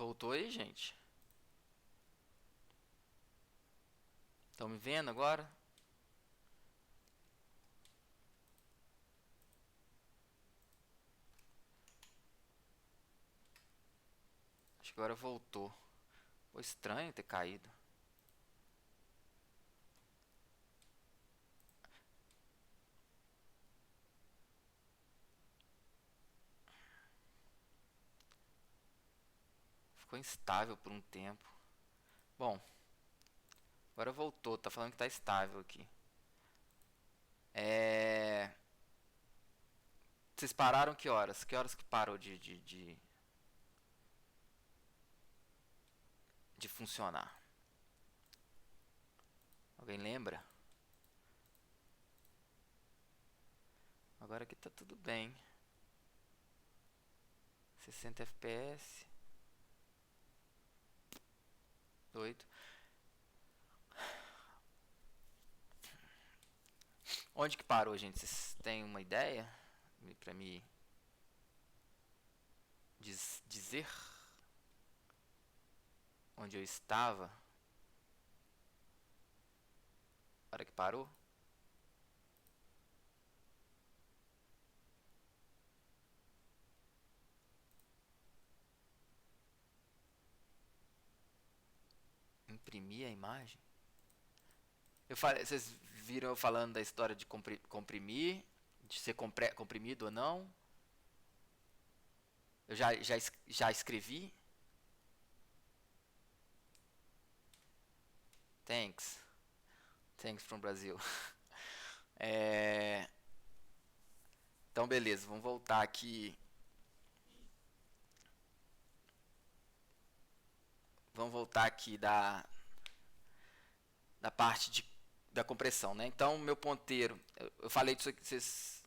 Voltou aí, gente? Estão me vendo agora? Acho que agora voltou. Foi estranho ter caído. Ficou instável por um tempo. Bom, agora voltou. Tá falando que tá estável aqui. Vocês pararam que horas? Que horas que parou de funcionar? Alguém lembra? Agora aqui tá tudo bem. 60 FPS. Doido. Onde que parou, gente? Vocês têm uma ideia? Pra me dizer onde eu estava? A hora que parou? Imprimir a imagem? Vocês viram eu falando da história de comprimir, de ser comprimido ou não? Eu já escrevi. Thanks. Thanks from Brasil. Então, beleza, vamos voltar aqui. Vamos voltar aqui da parte da compressão, né? Então, meu ponteiro, eu falei disso aqui, vocês...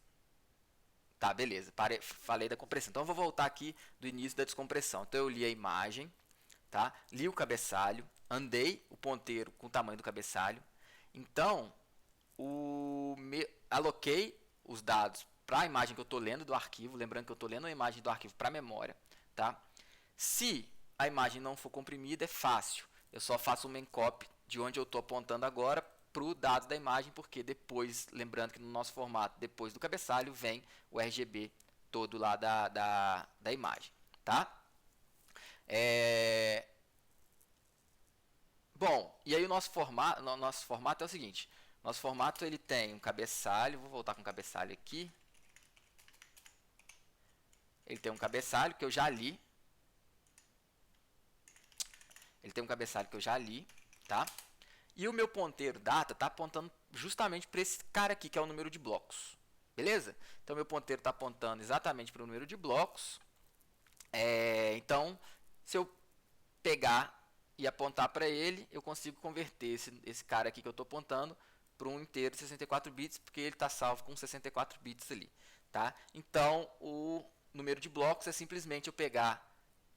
Tá, beleza, falei da compressão. Então, eu vou voltar aqui do início da descompressão. Então, eu li a imagem, tá? Li o cabeçalho, andei o ponteiro com o tamanho do cabeçalho. Então, aloquei os dados para a imagem que eu estou lendo do arquivo, lembrando que eu estou lendo a imagem do arquivo para a memória, tá? Se a imagem não for comprimida, é fácil. Eu só faço um encopy de onde eu estou apontando agora para o dado da imagem, porque depois, lembrando que no nosso formato, depois do cabeçalho, vem o RGB todo lá da imagem, tá? Bom, e aí o nosso formato é o seguinte. Nosso formato ele tem um cabeçalho, vou voltar com o cabeçalho aqui. Ele tem um cabeçalho que eu já li. Tá? E o meu ponteiro data está apontando justamente para esse cara aqui, que é o número de blocos. Beleza? Então, meu ponteiro está apontando exatamente para o número de blocos. Então, se eu pegar e apontar para ele, eu consigo converter esse cara aqui que eu estou apontando para um inteiro de 64 bits, porque ele está salvo com 64 bits ali. Tá? Então, o número de blocos é simplesmente eu pegar,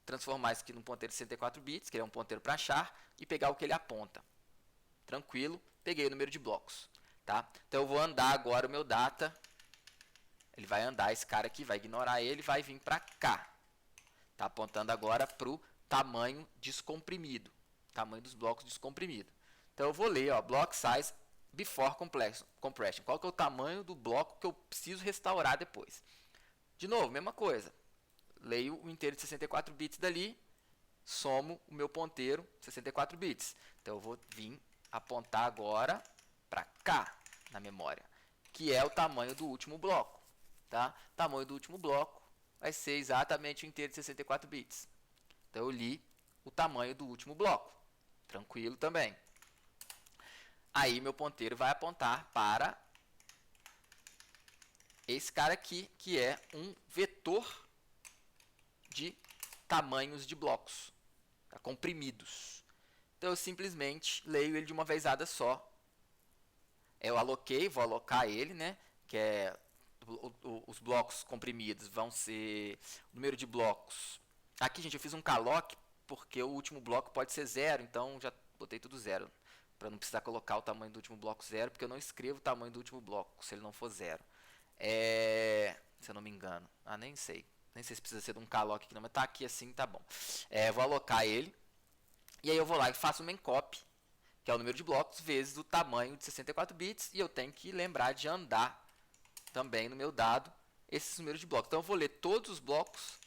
transformar isso aqui num ponteiro de 64 bits, que é um ponteiro para achar, e pegar o que ele aponta. Tranquilo, peguei o número de blocos. Tá? Então, eu vou andar agora o meu data. Ele vai andar, esse cara aqui, vai ignorar ele, vai vir para cá. Está apontando agora para o tamanho descomprimido. Tamanho dos blocos descomprimido. Então eu vou ler, ó, block size before compression. Qual que é o tamanho do bloco que eu preciso restaurar depois? De novo, mesma coisa. Leio o inteiro de 64 bits dali, somo o meu ponteiro 64 bits. Então eu vou vir apontar agora para cá na memória, que é o tamanho do último bloco. Tá? O tamanho do último bloco vai ser exatamente o inteiro de 64 bits. Então eu li o tamanho do último bloco. Tranquilo também. Aí meu ponteiro vai apontar para esse cara aqui, que é um vetor de tamanhos de blocos, tá? Comprimidos. Então eu simplesmente leio ele de uma vezada só. Eu vou alocar ele, né? Que é os blocos comprimidos vão ser o número de blocos. Aqui, gente, eu fiz um calloc porque o último bloco pode ser 0, então já botei tudo 0. Para não precisar colocar o tamanho do último bloco 0, porque eu não escrevo o tamanho do último bloco se ele não for 0. Se eu não me engano. Nem sei. Nem sei se precisa ser de um calloc aqui não, mas tá aqui assim, tá bom. Vou alocar ele. E aí eu vou lá e faço um main_copy, que é o número de blocos, vezes o tamanho de 64 bits. E eu tenho que lembrar de andar também no meu dado esses números de blocos. Então eu vou ler todos os blocos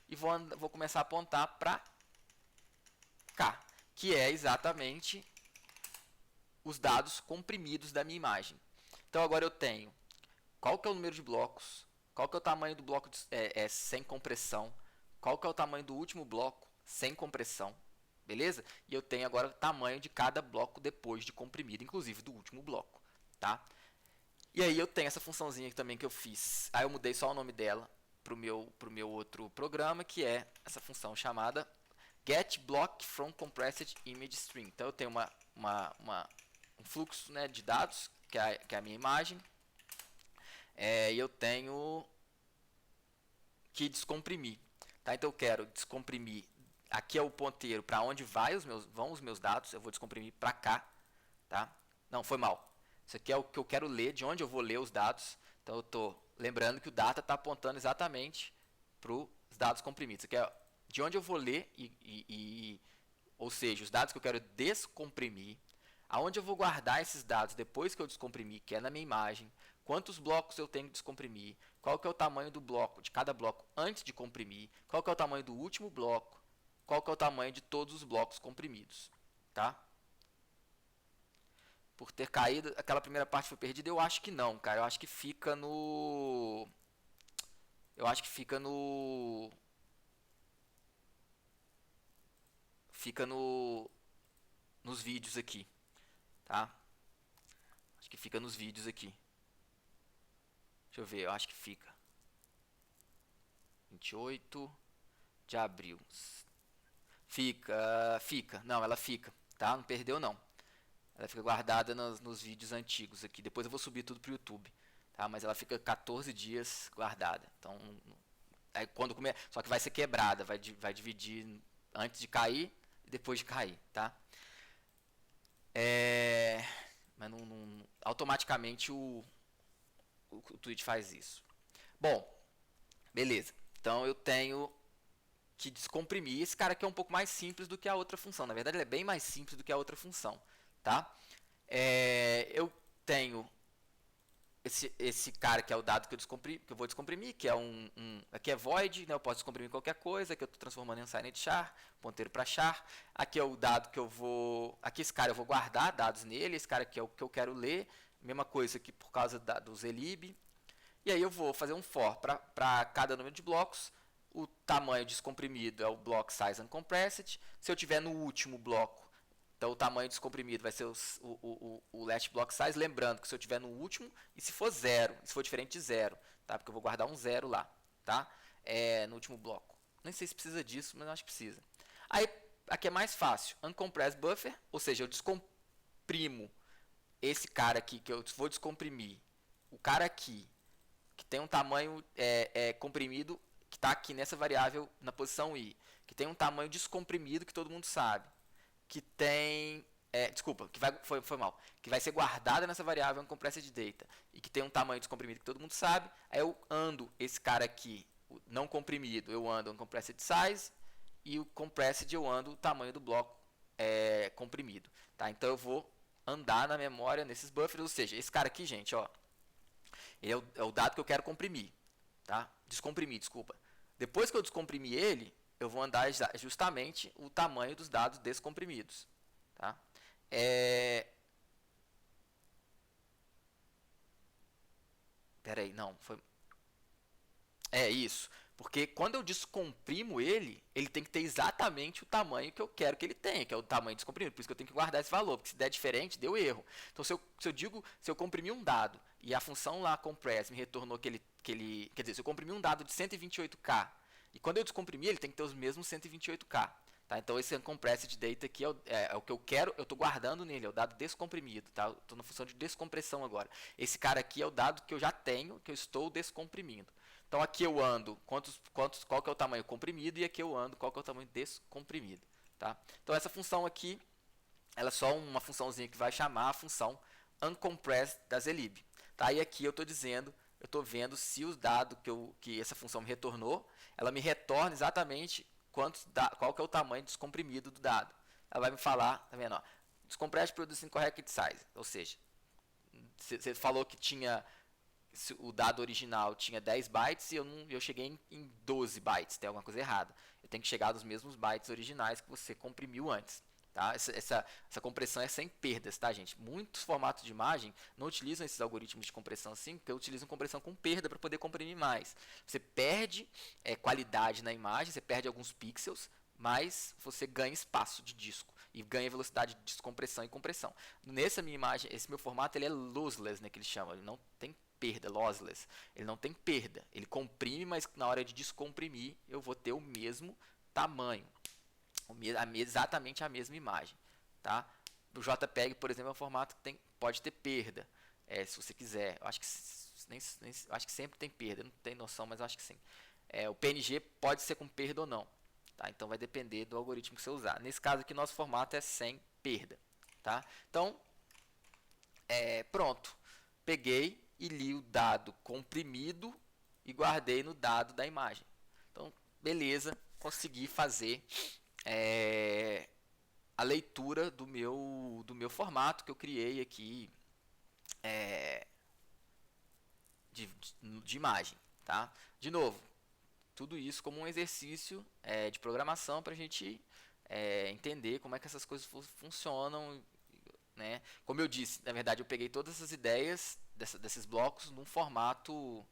e vou começar a apontar para cá, que é exatamente os dados comprimidos da minha imagem. Então agora eu tenho qual que é o número de blocos, qual que é o tamanho do bloco sem compressão, qual que é o tamanho do último bloco sem compressão, beleza? E eu tenho agora o tamanho de cada bloco depois de comprimido, inclusive do último bloco, tá? E aí eu tenho essa funçãozinha aqui também que eu fiz. Aí eu mudei só o nome dela pro meu outro programa, que é essa função chamada getBlockFromCompressedImageString. Então eu tenho um fluxo, né, de dados, que é a minha imagem, e eu tenho que descomprimir. Tá? Então eu quero descomprimir. Aqui é o ponteiro para onde vão os meus dados. Eu vou descomprimir para cá. Tá? Não, foi mal. Isso aqui é o que eu quero ler, de onde eu vou ler os dados. Então eu estou lembrando que o data está apontando exatamente para os dados comprimidos. Isso aqui é de onde eu vou ler, ou seja, os dados que eu quero descomprimir. Aonde eu vou guardar esses dados depois que eu descomprimir, que é na minha imagem. Quantos blocos eu tenho que descomprimir, qual que é o tamanho do bloco, de cada bloco antes de comprimir, qual que é o tamanho do último bloco, qual que é o tamanho de todos os blocos comprimidos, tá? Por ter caído, aquela primeira parte foi perdida? Eu acho que não, cara. Eu acho que fica no... Eu acho que fica no... Fica nos vídeos aqui, tá? Acho que fica nos vídeos aqui. Deixa eu ver, eu acho que fica. 28 de abril. Fica. Não, ela fica, tá? Não perdeu, não. Ela fica guardada nos vídeos antigos aqui. Depois eu vou subir tudo pro YouTube, tá? Mas ela fica 14 dias guardada. Então, aí quando só que vai ser quebrada, vai dividir antes de cair e depois de cair, tá? Mas automaticamente o Twitch faz isso. Bom, beleza. Então eu tenho que descomprimir. Esse cara aqui é um pouco mais simples do que a outra função. Na verdade, ele é bem mais simples do que a outra função, tá? Eu tenho esse cara que é o dado que eu vou descomprimir, que é aqui é void, né? Eu posso descomprimir qualquer coisa, que eu estou transformando em um signed char, ponteiro para char. Aqui é o dado que eu vou, aqui esse cara eu vou guardar dados nele, esse cara aqui é o que eu quero ler, mesma coisa aqui por causa dos elib. E aí eu vou fazer um for para cada número de blocos. O tamanho descomprimido é o block size uncompressed. Se eu tiver no último bloco, então o tamanho descomprimido vai ser o last block size. Lembrando que se eu tiver no último, e se for zero, se for diferente de zero, tá? Porque eu vou guardar um zero lá, tá? No último bloco. Nem sei se precisa disso, mas eu acho que precisa. Aí, aqui é mais fácil. Uncompressed buffer, ou seja, eu descomprimo esse cara aqui que eu vou descomprimir. O cara aqui, que tem um tamanho comprimido, que está aqui nessa variável na posição i, que tem um tamanho descomprimido que todo mundo sabe, que tem, desculpa, foi mal, que vai ser guardada nessa variável uncompressed data e que tem um tamanho descomprimido que todo mundo sabe. Aí eu ando esse cara aqui, o não comprimido, eu ando uncompressed size, e o compressed eu ando o tamanho do bloco comprimido, tá? Então eu vou andar na memória nesses buffers, ou seja, esse cara aqui, gente, ó, ele é o dado que eu quero comprimir, tá? Descomprimir, desculpa. Depois que eu descomprimir ele, eu vou andar justamente o tamanho dos dados descomprimidos, tá? Peraí, não, foi... isso. Porque quando eu descomprimo ele tem que ter exatamente o tamanho que eu quero que ele tenha, que é o tamanho descomprimido. Por isso que eu tenho que guardar esse valor, porque se der diferente, deu erro. Então, se eu comprimir um dado e a função lá compress me retornou quer dizer, se eu comprimir um dado de 128K e quando eu descomprimir, ele tem que ter os mesmos 128K. Tá? Então, esse uncompressed data aqui é o que eu quero, eu estou guardando nele, é o dado descomprimido. Tá? Estou na função de descompressão agora. Esse cara aqui é o dado que eu já tenho, que eu estou descomprimindo. Então aqui eu ando qual que é o tamanho comprimido e aqui eu ando qual que é o tamanho descomprimido, tá? Então essa função aqui, ela é só uma funçãozinha que vai chamar a função uncompressed das elib, tá? E aqui eu estou dizendo eu estou vendo se os dados que essa função me retornou, ela me retorna exatamente qual que é o tamanho descomprimido do dado. Ela vai me falar, tá vendo? Ó, Descompressed producing correct size, ou seja, você falou que o dado original tinha 10 bytes e eu cheguei em 12 bytes, tem alguma coisa errada. Eu tenho que chegar nos mesmos bytes originais que você comprimiu antes. Tá? Essa compressão é sem perdas, tá, gente? Muitos formatos de imagem não utilizam esses algoritmos de compressão assim, porque utilizam compressão com perda para poder comprimir mais. Você perde qualidade na imagem, você perde alguns pixels, mas você ganha espaço de disco e ganha velocidade de descompressão e compressão. Nessa minha imagem, esse meu formato ele é lossless, né, que eles chamam, ele não tem perda, lossless. Ele não tem perda, ele comprime, mas na hora de descomprimir eu vou ter o mesmo tamanho. Exatamente a mesma imagem, tá? O JPEG, por exemplo, é um formato que pode ter perda, se você quiser. Eu acho que acho que sempre tem perda, não tenho noção, mas eu acho que sim. O PNG pode ser com perda ou não, tá? Então vai depender do algoritmo que você usar. Nesse caso aqui, nosso formato é sem perda, tá? Então, pronto. Peguei e li o dado comprimido e guardei no dado da imagem. Então, beleza, consegui fazer a leitura do meu formato que eu criei aqui de imagem, tá? De novo, tudo isso como um exercício de programação para a gente entender como é que essas coisas funcionam, né? Como eu disse, na verdade eu peguei todas essas ideias desses blocos num formato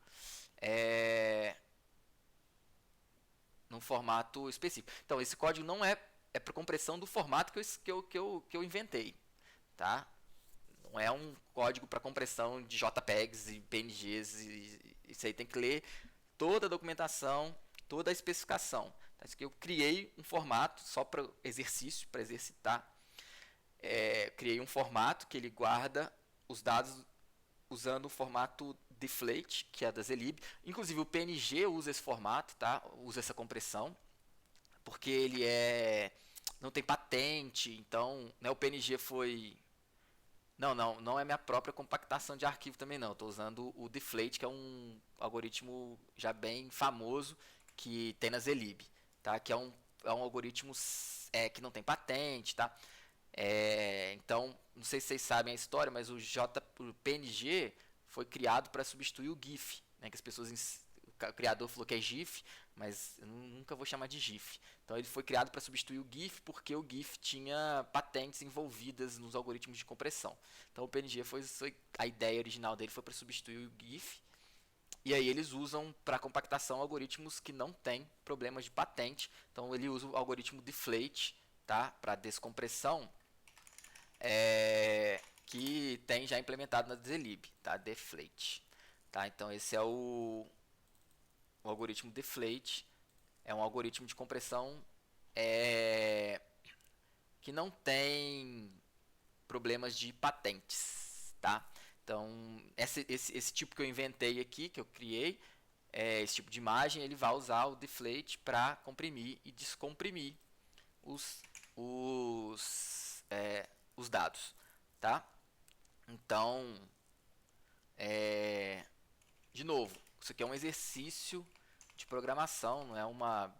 específico. Então esse código não é para compressão do formato que eu inventei, tá? Não é um código para compressão de JPEGs e PNGs. Isso aí tem que ler toda a documentação, toda a especificação. Tá? Isso que eu criei um formato só para exercício, para exercitar. Criei um formato que ele guarda os dados usando o formato deflate, que é da Zelib. Inclusive o PNG usa esse formato, tá? Usa essa compressão, porque ele não tem patente, então, né, o PNG foi não é minha própria compactação de arquivo também não. Estou usando o deflate, que é um algoritmo já bem famoso que tem na Zelib, tá? Que é um algoritmo que não tem patente, tá? Então, não sei se vocês sabem a história, mas o PNG foi criado para substituir o GIF, né? Que as pessoas o criador falou que é GIF, mas eu nunca vou chamar de GIF. Então ele foi criado para substituir o GIF porque o GIF tinha patentes envolvidas nos algoritmos de compressão. Então o PNG a ideia original dele foi para substituir o GIF. E aí eles usam para compactação algoritmos que não têm problemas de patente. Então ele usa o algoritmo deflate, tá? Para descompressão, que tem já implementado na Zelib, tá? Deflate, tá? Então esse é o algoritmo deflate. É um algoritmo de compressão que não tem problemas de patentes, tá? Então, esse tipo que eu inventei aqui, que eu criei, esse tipo de imagem, ele vai usar o deflate para comprimir e descomprimir os dados, tá? Então, de novo, isso aqui é um exercício de programação, não é uma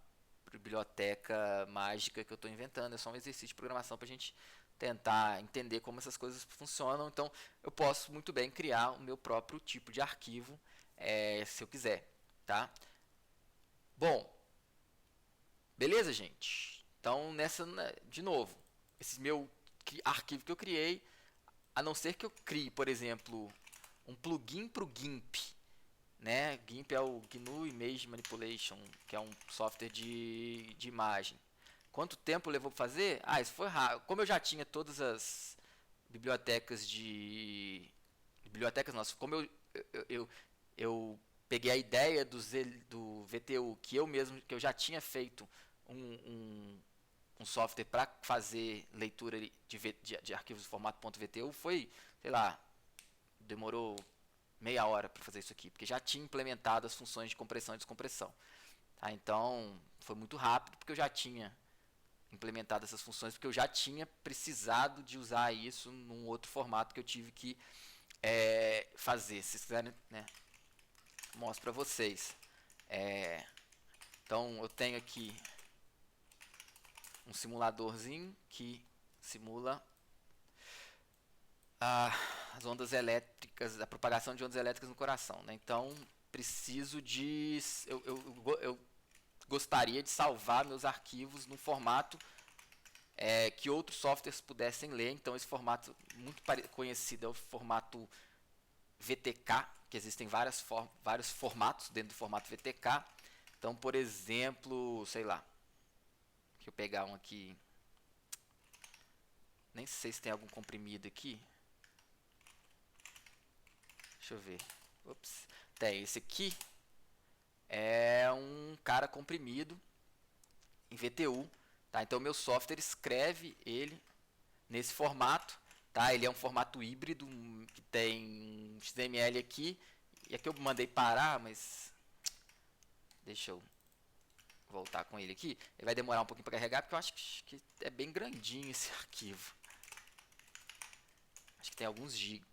biblioteca mágica que eu estou inventando, é só um exercício de programação para a gente tentar entender como essas coisas funcionam. Então, eu posso muito bem criar o meu próprio tipo de arquivo, se eu quiser, tá? Bom, beleza, gente? Então, de novo, esse meu arquivo que eu criei, a não ser que eu crie, por exemplo, um plugin para o GIMP, né? GIMP é o GNU Image Manipulation, que é um software de imagem. Quanto tempo levou para fazer? Isso foi rápido. Como eu já tinha todas as bibliotecas como eu peguei a ideia do VTU, que eu já tinha feito um software para fazer leitura de arquivos de formato .vtu, sei lá, demorou meia hora para fazer isso aqui, porque já tinha implementado as funções de compressão e descompressão. Tá? Então, foi muito rápido, porque eu já tinha implementado essas funções, porque eu já tinha precisado de usar isso num outro formato que eu tive que fazer. Se vocês quiserem, né? mostro para vocês. Então eu tenho aqui um simuladorzinho que simula as ondas elétricas, a propagação de ondas elétricas no coração, né? Então preciso de, eu gostaria de salvar meus arquivos no formato que outros softwares pudessem ler. Então esse formato muito conhecido é o formato VTK, que existem vários formatos dentro do formato VTK. Então, por exemplo, sei lá, deixa eu pegar um aqui, nem sei se tem algum comprimido aqui. Deixa eu ver. Ops. Tem esse aqui, é um cara comprimido em VTU, tá? Então meu software escreve ele nesse formato, tá? Ele é um formato híbrido que tem um XML aqui, e aqui eu mandei parar, mas deixa eu voltar com ele aqui. Ele vai demorar um pouquinho para carregar, porque eu acho que é bem grandinho esse arquivo. Acho que tem alguns gigas.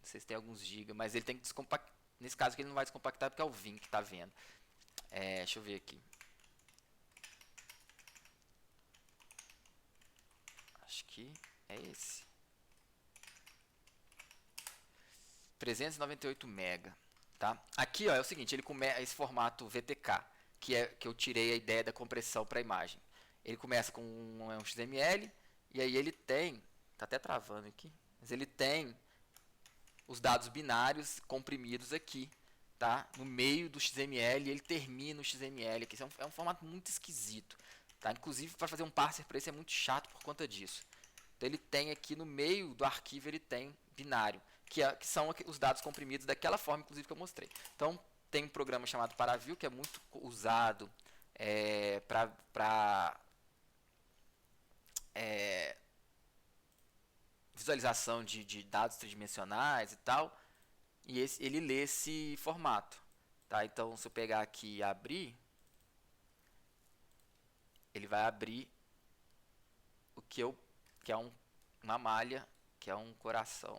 Não sei se tem alguns gigas, mas ele tem que descompactar. Nesse caso aqui ele não vai descompactar porque é o Vim que está vendo. Deixa eu ver aqui. Acho que é esse. 398 MB, tá? Aqui, ó, é o seguinte, ele começa esse formato VTK, que eu tirei a ideia da compressão para a imagem. Ele começa com um XML e aí ele tem, tá até travando aqui, mas ele tem os dados binários comprimidos aqui, tá? No meio do XML, e ele termina no XML aqui. É um formato muito esquisito, tá? Inclusive para fazer um parser para isso é muito chato por conta disso. Então ele tem aqui no meio do arquivo, ele tem binário, que são os dados comprimidos daquela forma, inclusive, que eu mostrei. Então tem um programa chamado Paraview, que é muito usado para visualização de dados tridimensionais e tal, e ele lê esse formato, tá? Então se eu pegar aqui e abrir, ele vai abrir o que é uma malha, que é um coração,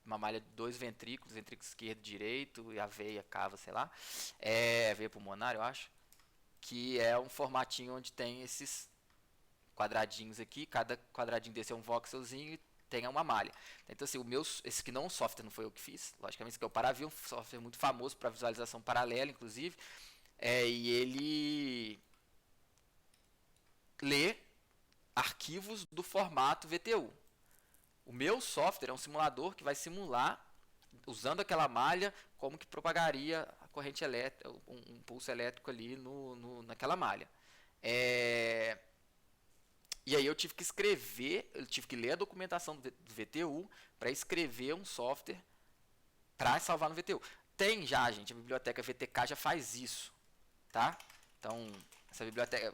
uma malha de 2 ventrículos, ventrículo esquerdo e direito, e a veia cava, sei lá, veia pulmonar, eu acho, que é um formatinho onde tem esses quadradinhos aqui, cada quadradinho desse é um voxelzinho e tem uma malha. Então assim, esse aqui não é um software, não foi eu que fiz, logicamente, esse aqui é o Paraview, um software muito famoso para visualização paralela, inclusive, e ele lê arquivos do formato VTU. O meu software é um simulador que vai simular, usando aquela malha, como que propagaria a corrente elétrica, um pulso elétrico ali naquela malha. E aí eu tive que escrever, eu tive que ler a documentação do VTU para escrever um software para salvar no VTU. Tem já, gente, a biblioteca VTK já faz isso, tá? Então, essa biblioteca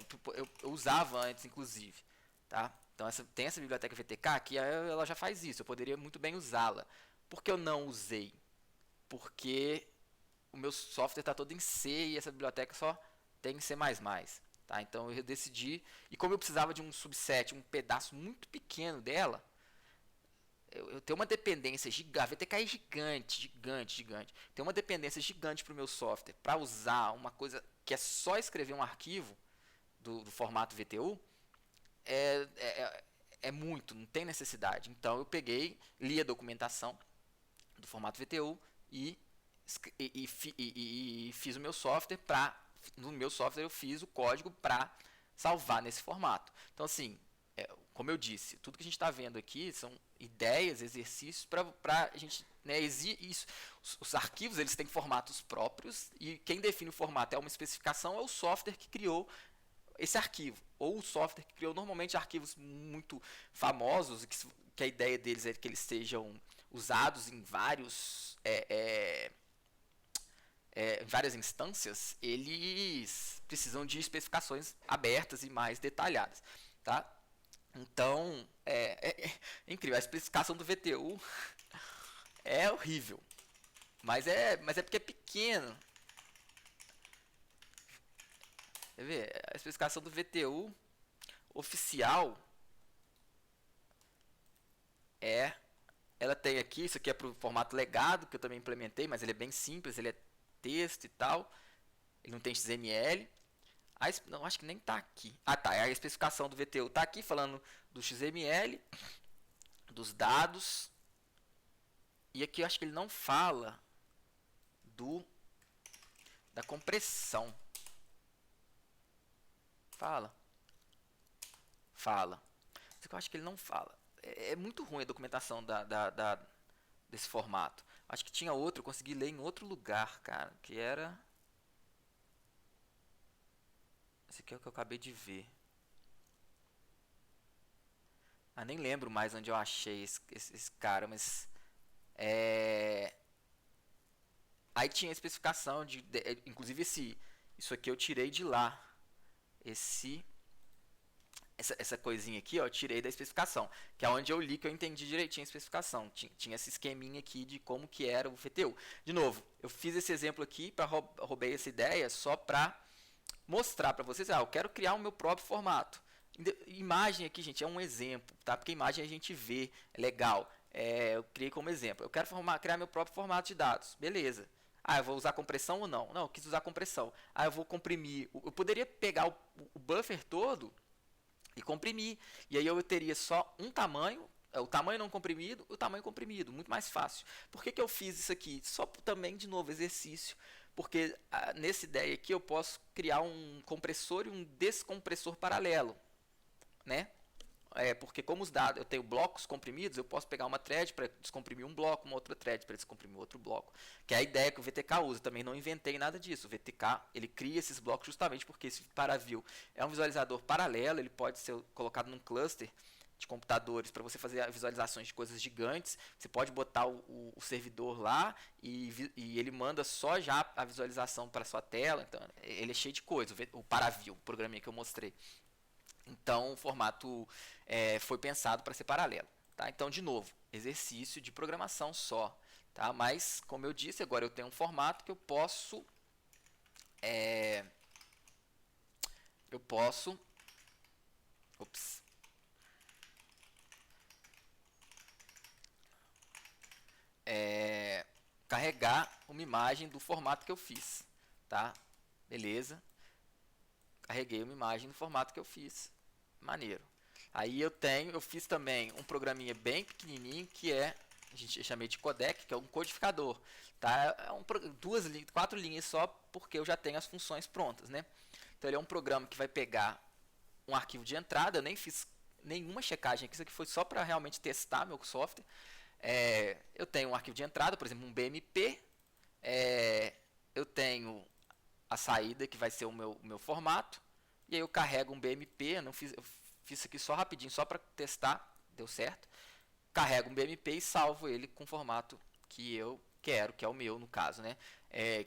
eu usava antes, inclusive, tá? Então tem essa biblioteca VTK que ela já faz isso, eu poderia muito bem usá-la. Por que eu não usei? Porque o meu software está todo em C e essa biblioteca só tem em C++. Tá? Então eu decidi, e como eu precisava de um subset, um pedaço muito pequeno dela, eu tenho uma dependência gigante, a VTK é gigante. Tem uma dependência gigante para o meu software, para usar uma coisa que é só escrever um arquivo do formato VTU, muito, não tem necessidade. Então eu peguei, li a documentação do formato VTU e fiz o meu software no meu software eu fiz o código para salvar nesse formato. Então assim, como eu disse, tudo que a gente está vendo aqui são ideias, exercícios para a gente, né, isso. Os arquivos eles têm formatos próprios e quem define o formato é uma especificação, é o software que criou esse arquivo, ou o software que criou normalmente arquivos muito famosos, que a ideia deles é que eles sejam usados em várias instâncias, eles precisam de especificações abertas e mais detalhadas, tá? Então, é incrível, a especificação do VTU é horrível, mas é porque é pequeno. Quer ver? A especificação do VTU oficial ela tem aqui, isso aqui é para o formato legado, que eu também implementei, mas ele é bem simples, ele é texto e tal. Ele não tem XML. Não, acho que nem está aqui. Ah, tá. A especificação do VTU está aqui falando do XML, dos dados. E aqui eu acho que ele não fala da compressão. Fala. Fala. Isso que eu acho que ele não fala. É muito ruim a documentação desse formato. Acho que tinha outro, eu consegui ler em outro lugar, cara. Que era... Esse aqui é o que eu acabei de ver. Ah, nem lembro mais onde eu achei esse cara, mas... Aí tinha a especificação inclusive isso aqui eu tirei de lá. Essa coisinha aqui, ó, eu tirei da especificação, que é onde eu li que eu entendi direitinho a especificação. Tinha esse esqueminha aqui de como que era o VTU. De novo, eu fiz esse exemplo aqui, roubei essa ideia só para mostrar para vocês, eu quero criar o meu próprio formato. Imagem aqui, gente, é um exemplo, tá? Porque imagem a gente vê, é legal. Eu criei como exemplo. Eu quero criar meu próprio formato de dados. Beleza. Eu vou usar compressão ou não? Não, eu quis usar compressão. Eu vou comprimir. Eu poderia pegar o buffer todo e comprimir. E aí eu teria só um tamanho, o tamanho não comprimido, o tamanho comprimido. Muito mais fácil. Por que eu fiz isso aqui? Só também, de novo, exercício. Porque nessa ideia aqui eu posso criar um compressor e um descompressor paralelo, né? Porque como os dados, eu tenho blocos comprimidos, eu posso pegar uma thread para descomprimir um bloco, uma outra thread para descomprimir outro bloco. Que é a ideia que o VTK usa. Também não inventei nada disso. O VTK ele cria esses blocos justamente porque esse Paraview é um visualizador paralelo, ele pode ser colocado num cluster de computadores para você fazer visualizações de coisas gigantes. Você pode botar o servidor lá e ele manda só já a visualização para sua tela. Então, ele é cheio de coisa. O Paraview, o programinha que eu mostrei. Então, o formato foi pensado para ser paralelo. Tá? Então, de novo, exercício de programação só. Tá? Mas, como eu disse, agora eu tenho um formato que eu posso... Ops. Carregar uma imagem do formato que eu fiz. Tá? Beleza. Carreguei uma imagem do formato que eu fiz. Maneiro. Aí eu fiz também um programinha bem pequenininho que a gente chamei de codec, que é um codificador, tá? É 4 linhas só, porque eu já tenho as funções prontas, né? Então ele é um programa que vai pegar um arquivo de entrada, eu nem fiz nenhuma checagem aqui, isso aqui foi só para realmente testar meu software. Eu tenho um arquivo de entrada, por exemplo, um BMP, eu tenho a saída, que vai ser o meu formato, e aí eu carrego um BMP, eu fiz isso aqui só rapidinho, só para testar, deu certo. Carrego um BMP e salvo ele com o formato que eu quero, que é o meu no caso, né?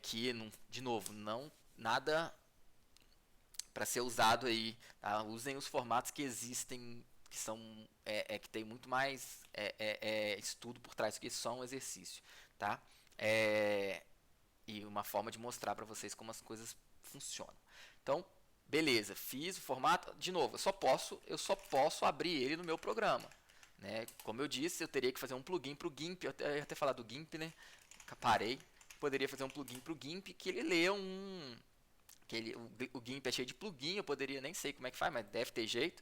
Que, de novo, não nada para ser usado aí, tá? Usem os formatos que existem, que são que tem muito mais estudo por trás, que só um exercício, tá? E uma forma de mostrar para vocês como as coisas funcionam. Então, beleza, fiz o formato. De novo, eu só posso abrir ele no meu programa, né? Como eu disse, eu teria que fazer um plugin para o GIMP. Eu ia até falar do GIMP, né? Parei. Poderia fazer um plugin para o GIMP que ele lê o GIMP é cheio de plugin. Eu poderia, nem sei como é que faz, mas deve ter jeito.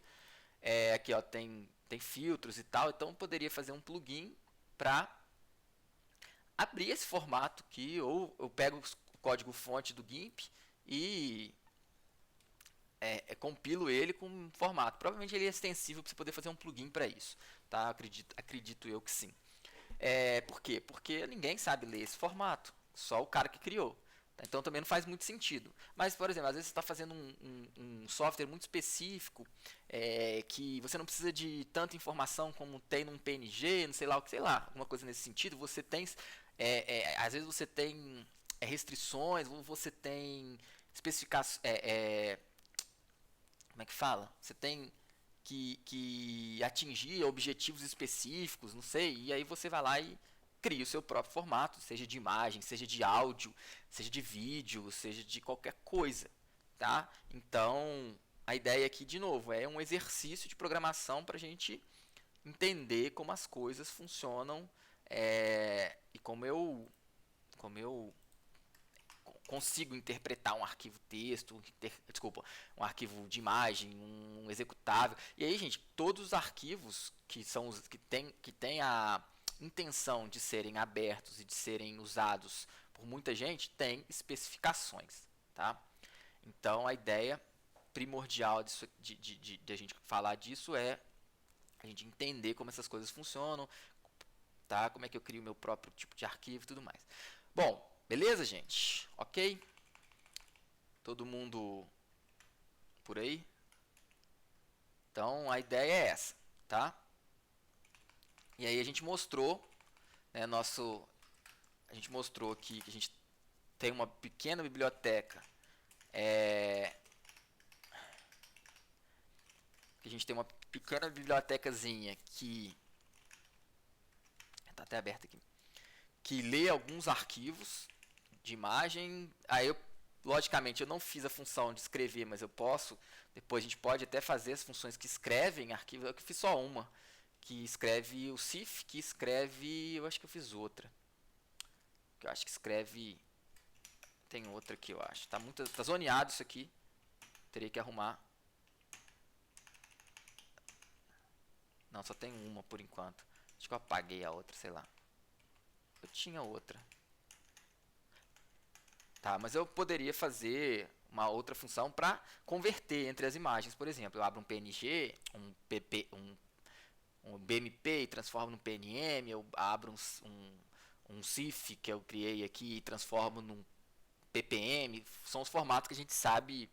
Aqui, ó, tem filtros e tal. Então, eu poderia fazer um plugin para abrir esse formato aqui, ou eu pego o código fonte do GIMP e compilo ele com um formato. Provavelmente ele é extensível para você poder fazer um plugin para isso, tá? Acredito eu que sim. Por quê? Porque ninguém sabe ler esse formato, só o cara que criou. Tá? Então também não faz muito sentido. Mas, por exemplo, às vezes você está fazendo um software muito específico, que você não precisa de tanta informação como tem num PNG, não sei lá, alguma coisa nesse sentido. Você tem, às vezes você tem restrições, ou você tem especificações, como é que fala? Você tem que atingir objetivos específicos, não sei, e aí você vai lá e cria o seu próprio formato, seja de imagem, seja de áudio, seja de vídeo, seja de qualquer coisa, tá? Então, a ideia aqui, de novo, é um exercício de programação para a gente entender como as coisas funcionam e como eu consigo interpretar um arquivo texto, desculpa, um arquivo de imagem, um executável. E aí, gente, todos os arquivos que são os que tem a intenção de serem abertos e de serem usados por muita gente, tem especificações, tá? Então, a ideia primordial de a gente falar disso é a gente entender como essas coisas funcionam, tá? Como é que eu crio meu próprio tipo de arquivo e tudo mais. Bom, beleza, gente? Ok? Todo mundo por aí? Então, a ideia é essa, tá? E aí a gente mostrou, né, a gente mostrou aqui que a gente tem uma pequena biblioteca, que a gente tem uma pequena bibliotecazinha que está até aberta aqui, que lê alguns arquivos de imagem. Aí eu, logicamente, eu não fiz a função de escrever, mas eu posso. Depois a gente pode até fazer as funções que escrevem arquivos. Eu fiz só uma, que escreve o CIF, que escreve, eu acho que eu fiz outra. Que eu acho que escreve, tem outra aqui, eu acho. Tá zoneado isso aqui. Teria que arrumar. Não, só tem uma por enquanto. Acho que eu apaguei a outra, sei lá. Eu tinha outra. Tá, mas eu poderia fazer uma outra função para converter entre as imagens. Por exemplo, eu abro um PNG, um BMP e transformo num PNM. Eu abro um CIF que eu criei aqui e transformo num PPM. São os formatos que a gente sabe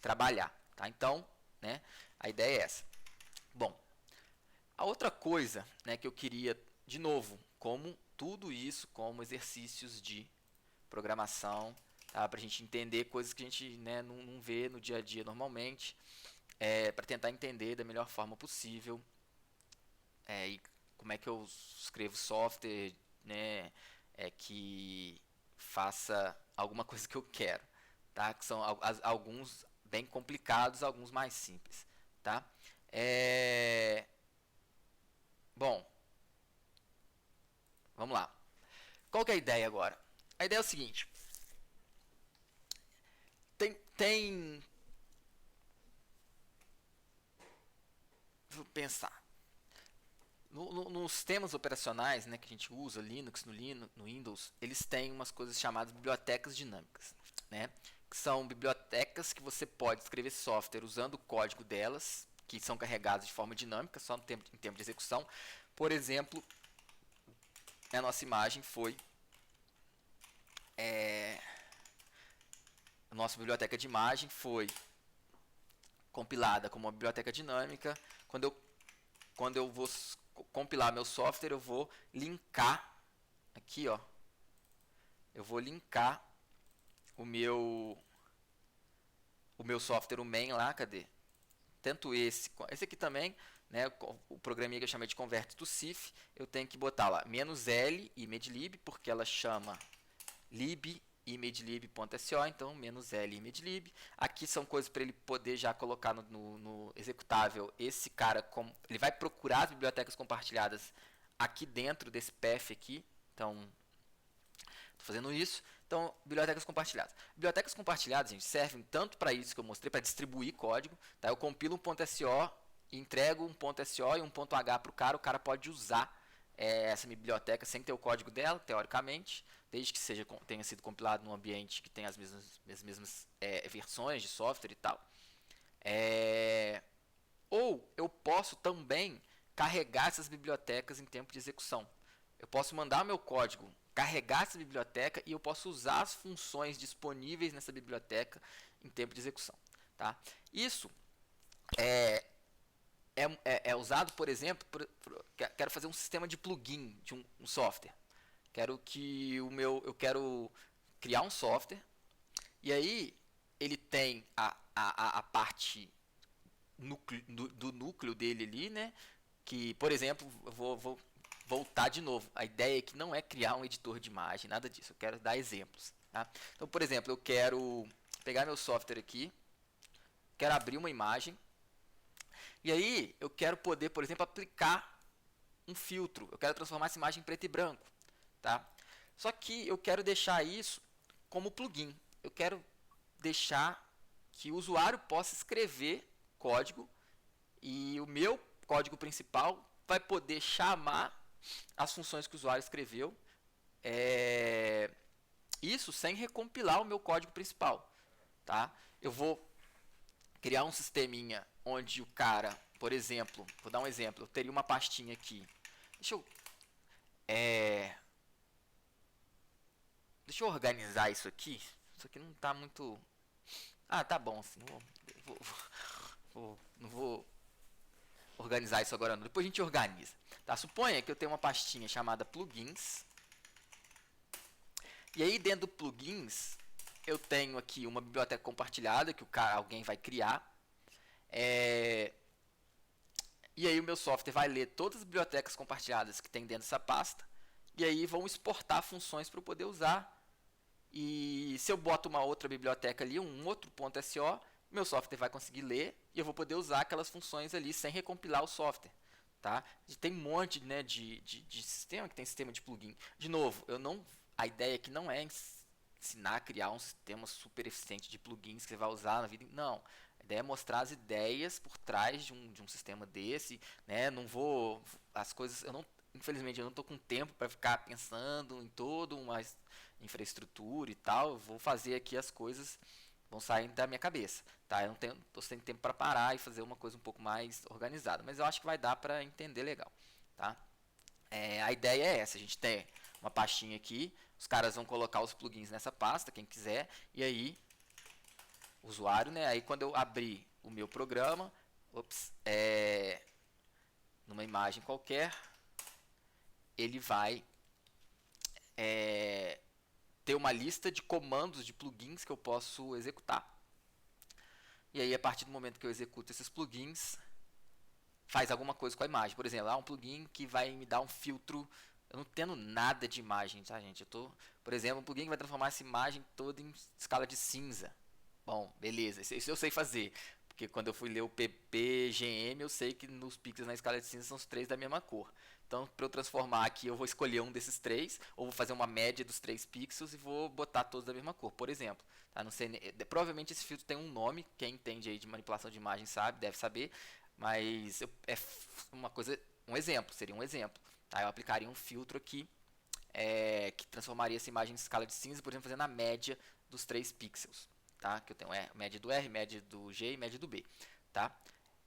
trabalhar. Tá? Então, né, a ideia é essa. Bom, a outra coisa, né, que eu queria, de novo, como tudo isso como exercícios de programação, tá? Para a gente entender coisas que a gente, né, não vê no dia a dia normalmente, para tentar entender da melhor forma possível, e como é que eu escrevo software, né, que faça alguma coisa que eu quero, tá? Que são alguns bem complicados, alguns mais simples, tá? Bom, vamos lá. Qual que é a ideia agora? A ideia é o seguinte. Vou pensar. Nos sistemas operacionais, né, que a gente usa, Linux, no Windows, eles têm umas coisas chamadas bibliotecas dinâmicas, né? Que são bibliotecas que você pode escrever software usando o código delas, que são carregadas de forma dinâmica, só em tempo de execução. Por exemplo, a nossa imagem foi a nossa biblioteca de imagem foi compilada como uma biblioteca dinâmica. Quando eu vou compilar meu software, eu vou linkar aqui, ó. Eu vou linkar o meu software, o main lá, cadê? Tanto esse aqui também, né, o programinha que eu chamei de convert to CIF, eu tenho que botar lá "-l imagedlib", porque ela chama lib imagedlib.so, então "-l imagedlib". Aqui são coisas para ele poder já colocar no executável. Esse cara, ele vai procurar as bibliotecas compartilhadas aqui dentro desse path aqui. Então, estou fazendo isso. Então, bibliotecas compartilhadas. Bibliotecas compartilhadas, gente, servem tanto para isso que eu mostrei, para distribuir código. Tá? Eu compilo um .so, entrego um .so e um .h para o cara pode usar essa biblioteca sem ter o código dela, teoricamente, desde que tenha sido compilado num ambiente que tem as mesmas versões de software e tal. Ou eu posso também carregar essas bibliotecas em tempo de execução. Eu posso mandar meu código carregar essa biblioteca e eu posso usar as funções disponíveis nessa biblioteca em tempo de execução. Tá? Isso é usado, por exemplo, quero fazer um sistema de plugin de um software. Eu quero criar um software e aí ele tem a parte do núcleo dele ali, né? Que, por exemplo, eu vou voltar de novo. A ideia aqui não é criar um editor de imagem, nada disso. Eu quero dar exemplos. Tá? Então, por exemplo, eu quero pegar meu software aqui, quero abrir uma imagem, e aí eu quero poder, por exemplo, aplicar um filtro. Eu quero transformar essa imagem em preto e branco. Tá? Só que eu quero deixar isso como plugin. Eu quero deixar que o usuário possa escrever código e o meu código principal vai poder chamar as funções que o usuário escreveu. Isso sem recompilar o meu código principal. Tá? Eu vou criar um sisteminha onde o cara, por exemplo, vou dar um exemplo, eu teria uma pastinha aqui. Deixa eu organizar isso aqui. Isso aqui não está muito... tá bom, assim, não vou organizar isso agora não. Depois a gente organiza. Tá? Suponha que eu tenho uma pastinha chamada plugins. E aí dentro do plugins eu tenho aqui uma biblioteca compartilhada que alguém vai criar. E aí o meu software vai ler todas as bibliotecas compartilhadas que tem dentro dessa pasta. E aí vão exportar funções para eu poder usar. E se eu boto uma outra biblioteca ali, um outro .so, meu software vai conseguir ler e eu vou poder usar aquelas funções ali sem recompilar o software. Tá? Tem um monte, né, de sistema que tem sistema de plugin. De novo, a ideia aqui não é ensinar a criar um sistema super eficiente de plugins que você vai usar na vida. Não. A ideia é mostrar as ideias por trás de um sistema desse. Né? Não vou... As coisas... Infelizmente, eu não estou com tempo para ficar pensando em toda uma infraestrutura e tal. Eu vou fazer aqui as coisas vão sair da minha cabeça. Tá? Eu não estou sem tempo para parar e fazer uma coisa um pouco mais organizada. Mas eu acho que vai dar para entender legal. Tá? A ideia é essa. A gente tem uma pastinha aqui. Os caras vão colocar os plugins nessa pasta, quem quiser. E aí, o usuário, né? Aí quando eu abrir o meu programa, numa imagem qualquer, ele vai ter uma lista de comandos de plugins que eu posso executar. E aí, a partir do momento que eu executo esses plugins, faz alguma coisa com a imagem. Por exemplo, um plugin que vai me dar um filtro. Eu não entendo nada de imagem, tá, gente? Por exemplo, um plugin que vai transformar essa imagem toda em escala de cinza. Bom, beleza, isso eu sei fazer. Porque quando eu fui ler o PPGM, eu sei que nos pixels na escala de cinza são os 3 da mesma cor. Então, para eu transformar aqui, eu vou escolher um desses 3, ou vou fazer uma média dos 3 pixels e vou botar todos da mesma cor, por exemplo. Tá? Não sei, provavelmente esse filtro tem um nome, quem entende aí de manipulação de imagem sabe, deve saber, mas é uma coisa, seria um exemplo. Tá? Eu aplicaria um filtro aqui que transformaria essa imagem em escala de cinza, por exemplo, fazendo a média dos 3 pixels. Tá? Que eu tenho média do R, média do G e média do B. Tá?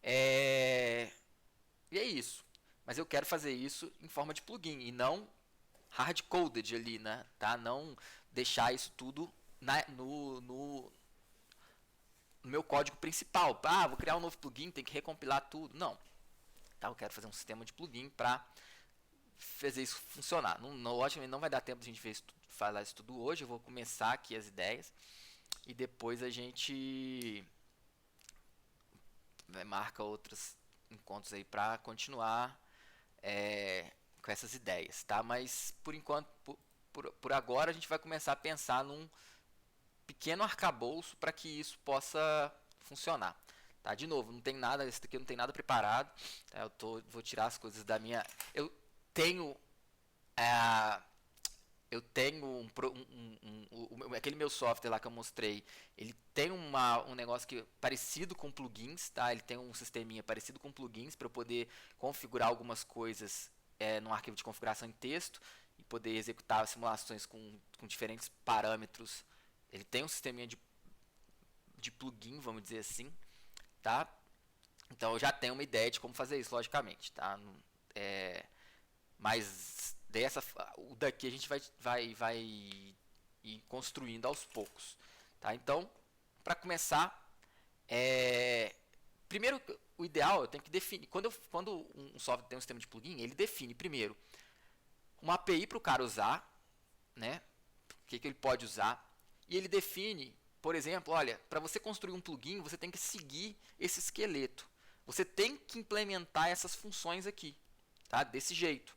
E é isso. Mas eu quero fazer isso em forma de plugin e não hard-coded ali, né? Tá? Não deixar isso tudo no meu código principal. Vou criar um novo plugin, tem que recompilar tudo. Não. Tá? Eu quero fazer um sistema de plugin para fazer isso funcionar. Logicamente não vai dar tempo de a gente falar isso tudo hoje. Eu vou começar aqui as ideias e depois a gente marca outros encontros aí para continuar com essas ideias, tá? Mas por enquanto, por agora, a gente vai começar a pensar num pequeno arcabouço para que isso possa funcionar. Tá? De novo, não tem nada, esse daqui não tem nada preparado. Tá? Vou tirar as coisas da minha. Eu tenho aquele meu software lá que eu mostrei, ele tem um negócio que parecido com plugins, tá? Ele tem um sisteminha parecido com plugins para eu poder configurar algumas coisas num arquivo de configuração em texto e poder executar simulações com diferentes parâmetros. Ele tem um sisteminha de plugin, vamos dizer assim, tá? Então eu já tenho uma ideia de como fazer isso, logicamente, tá? Mas o daqui a gente vai ir construindo aos poucos, tá? Então, para começar, primeiro o ideal eu tenho que definir, quando um software tem um sistema de plugin, ele define primeiro uma API para o cara usar, né? O que ele pode usar, e ele define, por exemplo, olha, para você construir um plugin, você tem que seguir esse esqueleto, você tem que implementar essas funções aqui, tá? Desse jeito.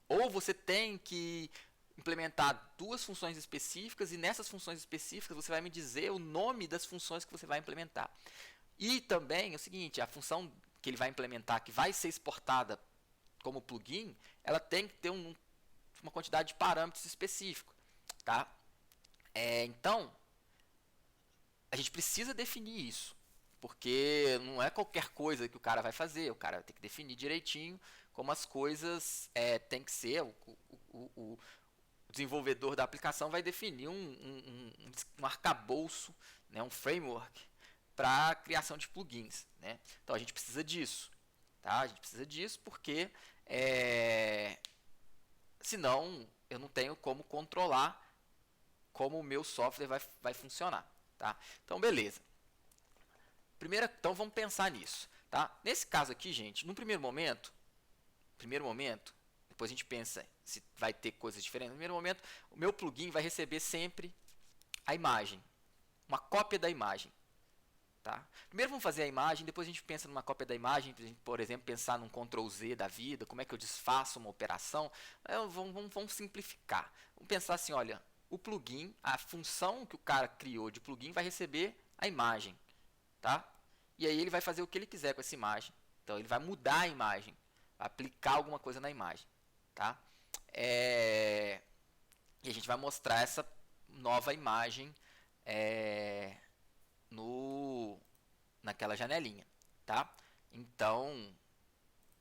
Ou você tem que implementar 2 funções específicas e nessas funções específicas você vai me dizer o nome das funções que você vai implementar. E também é o seguinte, a função que ele vai implementar, que vai ser exportada como plugin, ela tem que ter uma quantidade de parâmetros específicos. tá? Então, a gente precisa definir isso, porque não é qualquer coisa que o cara vai fazer, o cara tem que definir direitinho como as coisas tem que ser, o desenvolvedor da aplicação vai definir um arcabouço, né, um framework para a criação de plugins, né? Então a gente precisa disso, tá? A gente precisa disso porque senão eu não tenho como controlar como o meu software vai funcionar, tá? Então beleza. Então vamos pensar nisso, tá? Nesse caso aqui, gente, no primeiro momento, depois a gente pensa se vai ter coisas diferentes. No primeiro momento, o meu plugin vai receber sempre a imagem, uma cópia da imagem. Tá? Primeiro vamos fazer a imagem, depois a gente pensa numa cópia da imagem, por exemplo, pensar num Ctrl Z da vida, como é que eu desfaço uma operação. Vamos simplificar. Vamos pensar assim, olha, o plugin, a função que o cara criou de plugin vai receber a imagem. Tá? E aí ele vai fazer o que ele quiser com essa imagem. Então ele vai mudar a imagem, vai aplicar alguma coisa na imagem. Tá? E a gente vai mostrar essa nova imagem naquela janelinha, tá? Então,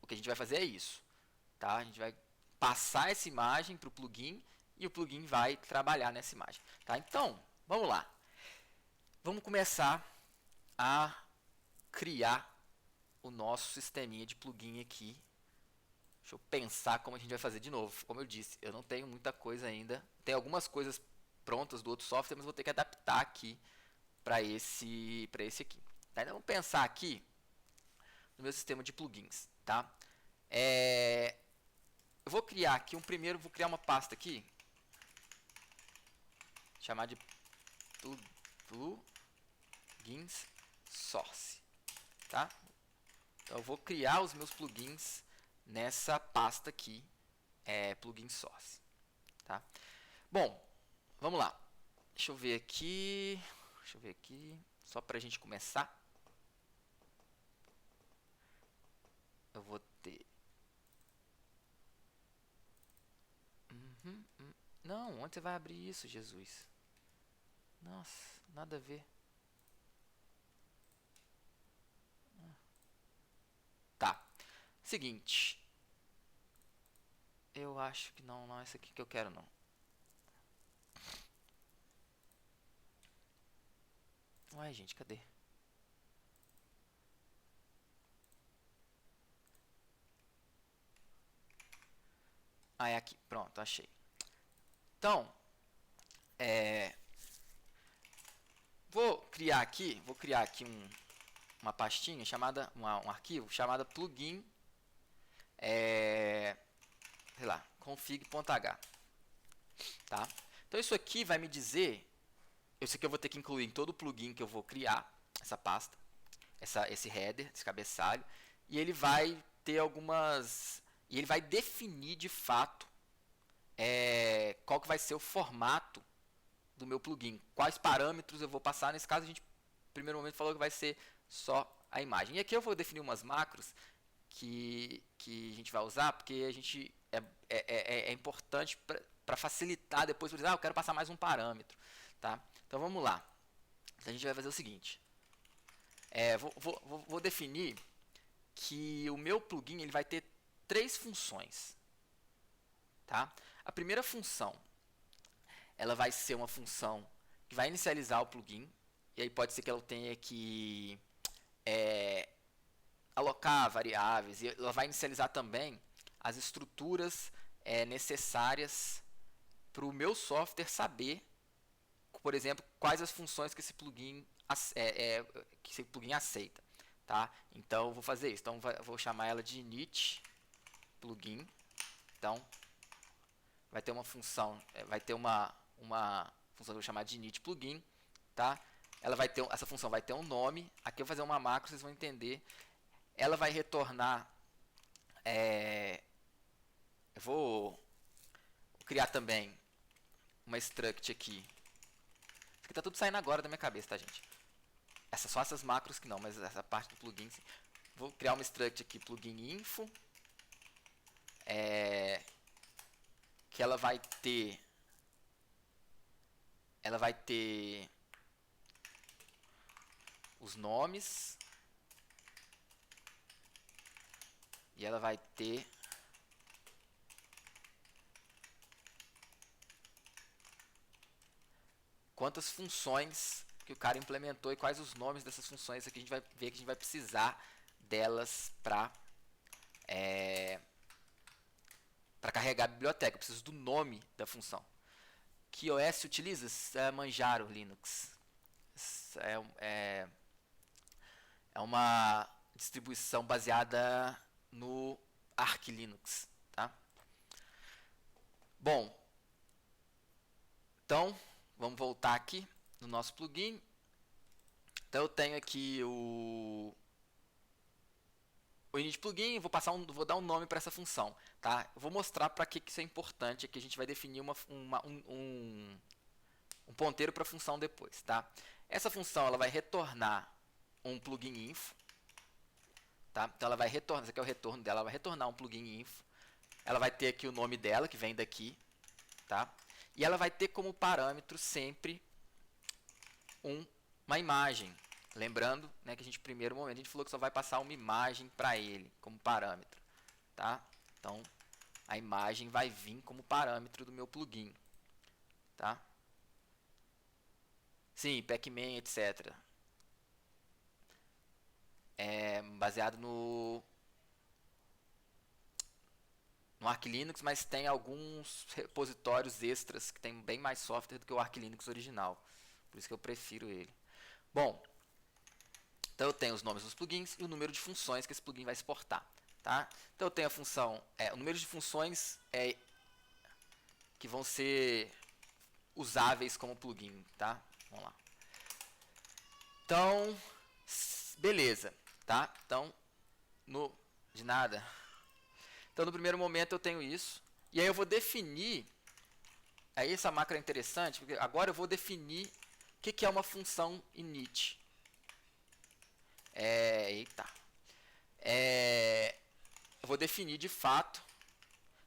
o que a gente vai fazer é isso, tá? A gente vai passar essa imagem para o plugin e o plugin vai trabalhar nessa imagem, tá? Então, vamos lá. Vamos começar a criar o nosso sisteminha de plugin aqui. Deixa eu pensar como a gente vai fazer de novo. Como eu disse, eu não tenho muita coisa ainda. Tem algumas coisas prontas do outro software, mas vou ter que adaptar aqui para esse aqui. Tá? Então, vamos pensar aqui no meu sistema de plugins. Tá? Eu vou criar aqui vou criar uma pasta aqui, chamar de plugins source. Tá? Então, eu vou criar os meus plugins nessa pasta aqui, plugin source. Tá? Bom, vamos lá. Deixa eu ver aqui, só para a gente começar. Eu vou ter... Não, onde você vai abrir isso, Jesus? Nossa, nada a ver. Tá. Seguinte. Eu acho que não é esse aqui que eu quero, não. Ué, gente, cadê? Ah, é aqui. Pronto, achei. Então, vou criar aqui uma pastinha chamada, um arquivo chamado plugin, sei lá, config.h, tá? Então isso aqui vai me dizer, isso aqui eu vou ter que incluir em todo plugin que eu vou criar, essa pasta, esse header, esse cabeçalho, e ele vai ter e ele vai definir de fato qual que vai ser o formato do meu plugin, quais parâmetros eu vou passar. Nesse caso a gente, no primeiro momento, falou que vai ser só a imagem. E aqui eu vou definir umas macros que a gente vai usar, porque a gente é importante para facilitar depois, por exemplo, eu quero passar mais um parâmetro. Tá? Então vamos lá. Então, a gente vai fazer o seguinte. Vou definir que o meu plugin ele vai ter 3 funções. Tá? A primeira função, ela vai ser uma função que vai inicializar o plugin, e aí pode ser que ela tenha que alocar variáveis, e ela vai inicializar também as estruturas necessárias para o meu software saber, por exemplo, quais as funções que esse plugin aceita. Tá? Então, eu vou fazer isso. Então, vou chamar ela de init plugin. Então, vai ter uma função, uma função que eu vou chamar de init plugin, tá? Essa função vai ter um nome. Aqui eu vou fazer uma macro, vocês vão entender. Ela vai retornar, eu vou criar também uma struct aqui. Isso aqui tá tudo saindo agora da minha cabeça, tá, gente? Só essas macros que não, mas essa parte do plugin, sim. Vou criar uma struct aqui, plugin info, que ela vai ter ela vai ter os nomes e ela vai ter quantas funções que o cara implementou e quais os nomes dessas funções aqui. A gente vai ver que a gente vai precisar delas para carregar a biblioteca. Eu preciso do nome da função. Que OS utiliza? Manjaro Linux. É uma distribuição baseada no Arch Linux. Tá? Bom, então vamos voltar aqui no nosso plugin. Então eu tenho aqui o init plugin, vou dar um nome para essa função, tá? Eu vou mostrar para que isso é importante, aqui a gente vai definir um ponteiro para a função depois, tá? Essa função ela vai retornar um plugin info, tá? Então ela vai retornar, esse aqui é o retorno dela, ela vai retornar um plugin info. Ela vai ter aqui o nome dela, que vem daqui, tá? E ela vai ter como parâmetro sempre uma imagem. Lembrando, né, que a gente, primeiro momento, a gente falou que só vai passar uma imagem para ele como parâmetro, tá? Então, a imagem vai vir como parâmetro do meu plugin, tá? Sim, Pacman, etc. É baseado no Arch Linux, mas tem alguns repositórios extras que tem bem mais software do que o Arch Linux original. Por isso que eu prefiro ele. Bom, então eu tenho os nomes dos plugins e o número de funções que esse plugin vai exportar. Tá? Então eu tenho a função, o número de funções que vão ser usáveis como plugin. Tá? Vamos lá. Então, beleza. Tá? Então, de nada. Então no primeiro momento eu tenho isso. E aí eu vou definir. Aí essa macro é interessante, porque agora eu vou definir o que é uma função init. Eu vou definir de fato.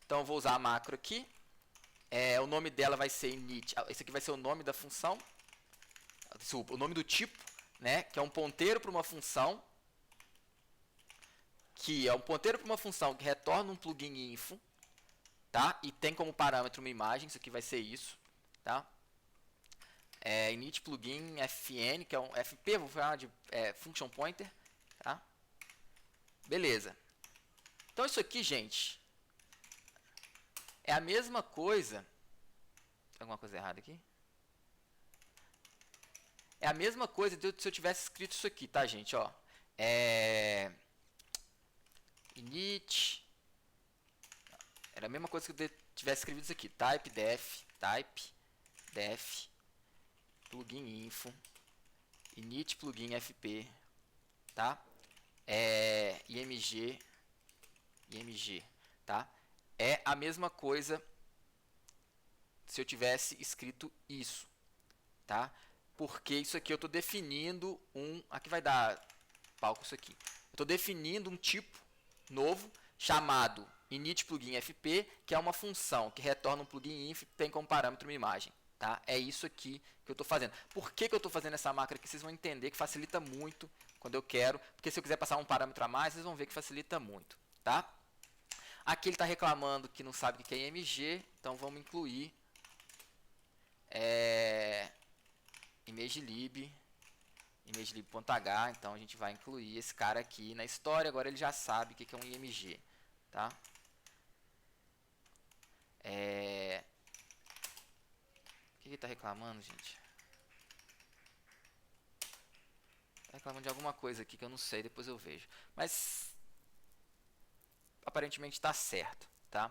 Então eu vou usar a macro aqui. O nome dela vai ser init. Esse aqui vai ser o nome da função. Desculpa, o nome do tipo, né? Que é um ponteiro para uma função. Que é um ponteiro para uma função que retorna um plugin info. Tá? E tem como parâmetro uma imagem. Isso aqui vai ser isso. Tá? Init plugin fn, que é um fp, vou chamar de function pointer. Tá? Beleza. Então isso aqui, gente, é a mesma coisa. Tem alguma coisa errada aqui? É a mesma coisa se eu tivesse escrito isso aqui, tá, gente? Ó, init. Era a mesma coisa que eu tivesse escrito isso aqui. Type def plugin info init plugin fp, tá? img, tá? É a mesma coisa se eu tivesse escrito isso, tá? Porque isso aqui eu estou definindo aqui vai dar palco isso aqui. Eu estou definindo um tipo novo chamado init plugin fp, que é uma função que retorna um plugin inf e tem como parâmetro uma imagem. Tá? É isso aqui que eu estou fazendo. Por que eu estou fazendo essa macro aqui? Vocês vão entender que facilita muito quando eu quero. Porque se eu quiser passar um parâmetro a mais, vocês vão ver que facilita muito. Tá? Aqui ele está reclamando que não sabe o que é img. Então vamos incluir imagelib, imagelib.h. Então a gente vai incluir esse cara aqui na história. Agora ele já sabe o que é um img. Tá? O que ele está reclamando, gente? Está reclamando de alguma coisa aqui que eu não sei, depois eu vejo. Mas aparentemente está certo, tá?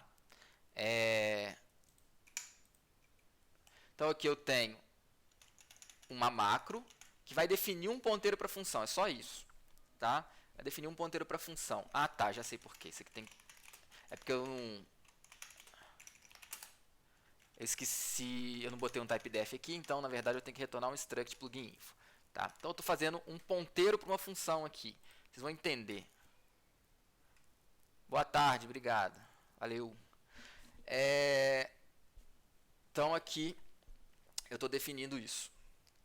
Então aqui eu tenho uma macro que vai definir um ponteiro para a função. É só isso, tá? Vai definir um ponteiro para a função. Ah, tá, já sei por quê. Isso aqui tem... É porque eu não... Eu esqueci, eu não botei um type def aqui, então na verdade eu tenho que retornar um struct plugin info. Tá? Então eu estou fazendo um ponteiro para uma função aqui. Vocês vão entender. Boa tarde, obrigado. Valeu. Então aqui eu estou definindo isso,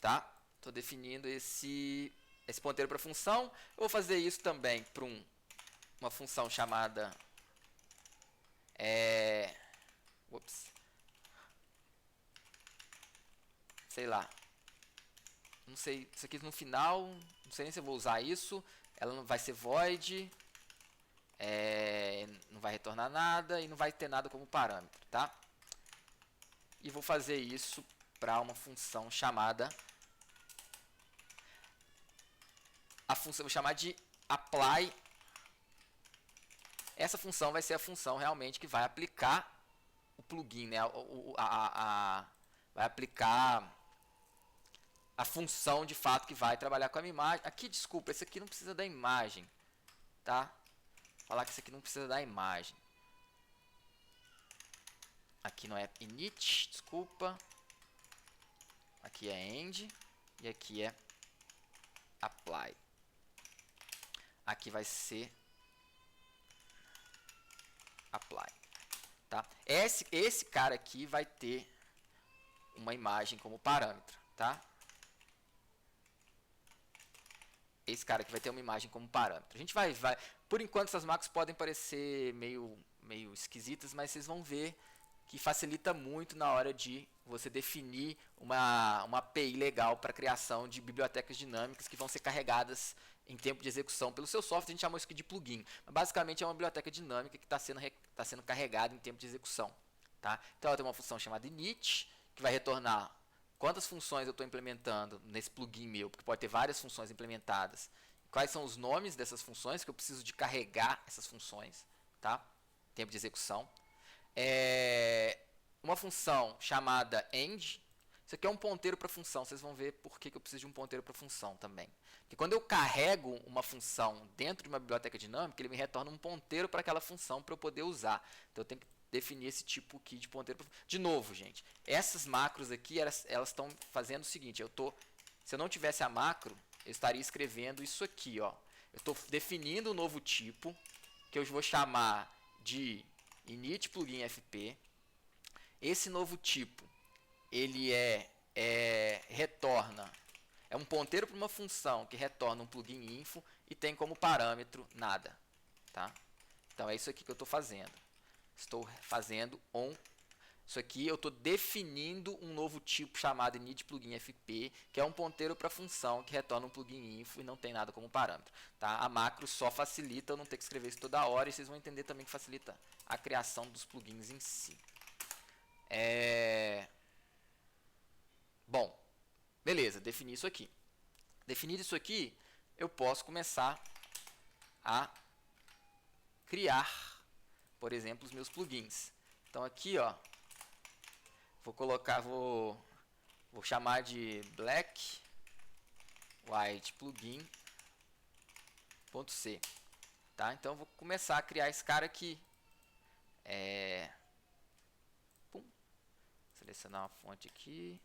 tá? Estou definindo esse ponteiro para função. Eu vou fazer isso também para uma função chamada sei lá, não sei, isso aqui no final, não sei nem se eu vou usar isso. Ela não vai ser void, não vai retornar nada e não vai ter nada como parâmetro, tá? E vou fazer isso para uma função chamada vou chamar de apply. Essa função vai ser a função realmente que vai aplicar o plugin, né? Vai aplicar a função de fato que vai trabalhar com a minha imagem. Aqui, desculpa, esse aqui não precisa da imagem, tá? Falar que esse aqui não precisa da imagem. Aqui não é init, desculpa. Aqui é end e aqui é apply. Aqui vai ser apply, tá? Esse cara aqui vai ter uma imagem como parâmetro, tá? Esse cara aqui vai ter uma imagem como parâmetro. A gente vai por enquanto essas macros podem parecer meio esquisitas, mas vocês vão ver que facilita muito na hora de você definir uma API legal para a criação de bibliotecas dinâmicas que vão ser carregadas em tempo de execução pelo seu software. A gente chamou isso aqui de plugin. Mas basicamente é uma biblioteca dinâmica que está sendo carregada em tempo de execução. Tá? Então ela tem uma função chamada init, que vai retornar quantas funções eu estou implementando nesse plugin meu, porque pode ter várias funções implementadas. Quais são os nomes dessas funções, que eu preciso de carregar essas funções. Tá? Tempo de execução. Uma função chamada end. Isso aqui é um ponteiro para função. Vocês vão ver por que eu preciso de um ponteiro para função também. Porque quando eu carrego uma função dentro de uma biblioteca dinâmica, ele me retorna um ponteiro para aquela função para eu poder usar. Então eu tenho que definir esse tipo aqui de ponteiro. De novo, gente, essas macros aqui, elas estão fazendo o seguinte. Se eu não tivesse a macro, eu estaria escrevendo isso aqui. Ó. Eu estou definindo um novo tipo, que eu vou chamar de init plugin fp. Esse novo tipo, ele retorna, é um ponteiro para uma função que retorna um plugin info e tem como parâmetro nada, tá? Então é isso aqui que eu estou fazendo. Estou fazendo isso aqui eu estou definindo um novo tipo chamado init plugin fp, que é um ponteiro para a função que retorna um plugin info e não tem nada como parâmetro, tá? A macro só facilita eu não ter que escrever isso toda hora, e vocês vão entender também que facilita a criação dos plugins em si. Bom, beleza, defini isso aqui. Definido isso aqui, eu posso começar a criar, por exemplo, os meus plugins. Então aqui, ó, vou chamar de black white plugin.c, tá? Então eu vou começar a criar esse cara aqui. Selecionar uma fonte aqui.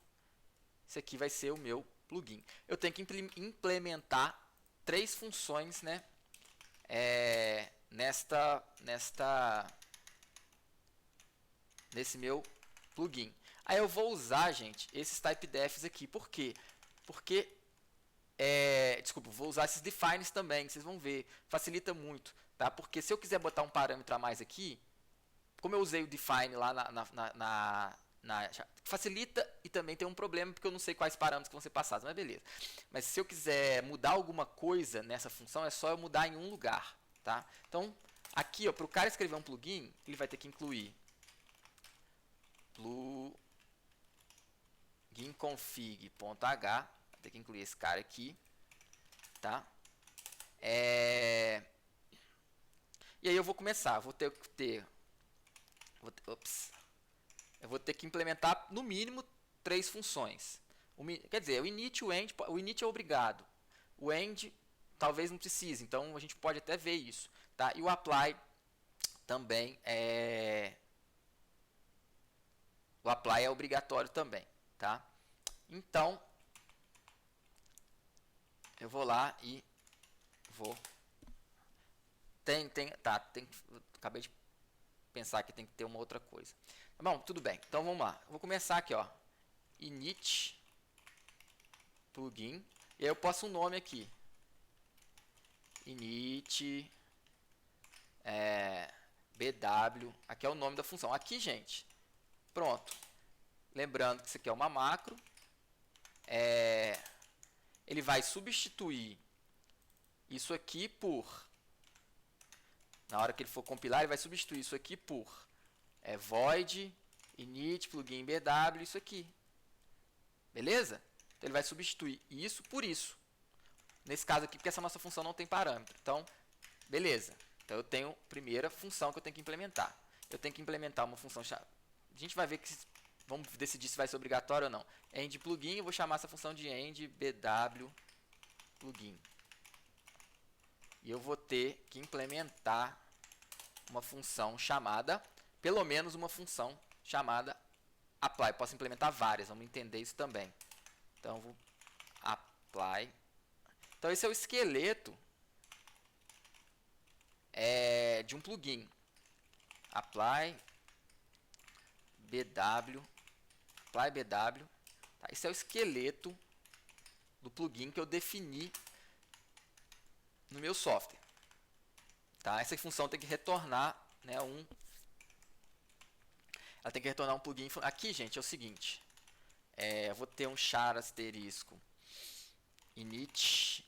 Esse aqui vai ser o meu plugin. Eu tenho que implementar 3 funções, né? Nesse meu plugin. Aí eu vou usar, gente, esses typedefs aqui. Por quê? Porque desculpa, vou usar esses defines também, vocês vão ver. Facilita muito, tá? Porque se eu quiser botar um parâmetro a mais aqui, como eu usei o define lá facilita, e também tem um problema porque eu não sei quais parâmetros que vão ser passados, mas beleza. Mas se eu quiser mudar alguma coisa nessa função, é só eu mudar em um lugar, tá? Então, aqui, para o cara escrever um plugin, ele vai ter que incluir plugin config.h, vai ter que incluir esse cara aqui, tá? E aí eu vou começar, eu vou ter que implementar no mínimo 3 funções. Quer dizer, o init é obrigado. O end talvez não precise, então a gente pode até ver isso, tá? E o apply também o apply é obrigatório também, tá? Então eu vou lá e acabei de pensar que tem que ter uma outra coisa. Bom, tudo bem. Então vamos lá. Eu vou começar aqui, ó. init plugin, e aí eu posto um nome aqui, init bw, aqui é o nome da função. Aqui, gente, pronto. Lembrando que isso aqui é uma macro, ele vai substituir isso aqui por, na hora que ele for compilar, ele vai substituir isso aqui por void init plugin bw, isso aqui. Beleza? Então ele vai substituir isso por isso. Nesse caso aqui, porque essa nossa função não tem parâmetro. Então, beleza. Então eu tenho a primeira função que eu tenho que implementar. Eu tenho que implementar uma função chave. A gente vai ver que vamos decidir se vai ser obrigatório ou não. End plugin, eu vou chamar essa função de end bw plugin. E eu vou ter que implementar uma função chamada, pelo menos uma função chamada apply. Posso implementar várias, vamos entender isso também. Então eu vou apply. Então esse é o esqueleto de um plugin. Apply bw, tá? Esse é o esqueleto do plugin que eu defini no meu software, tá? Essa função tem que retornar, né, ela tem que retornar um plugin. Aqui, gente, é o seguinte, eu vou ter um char asterisco init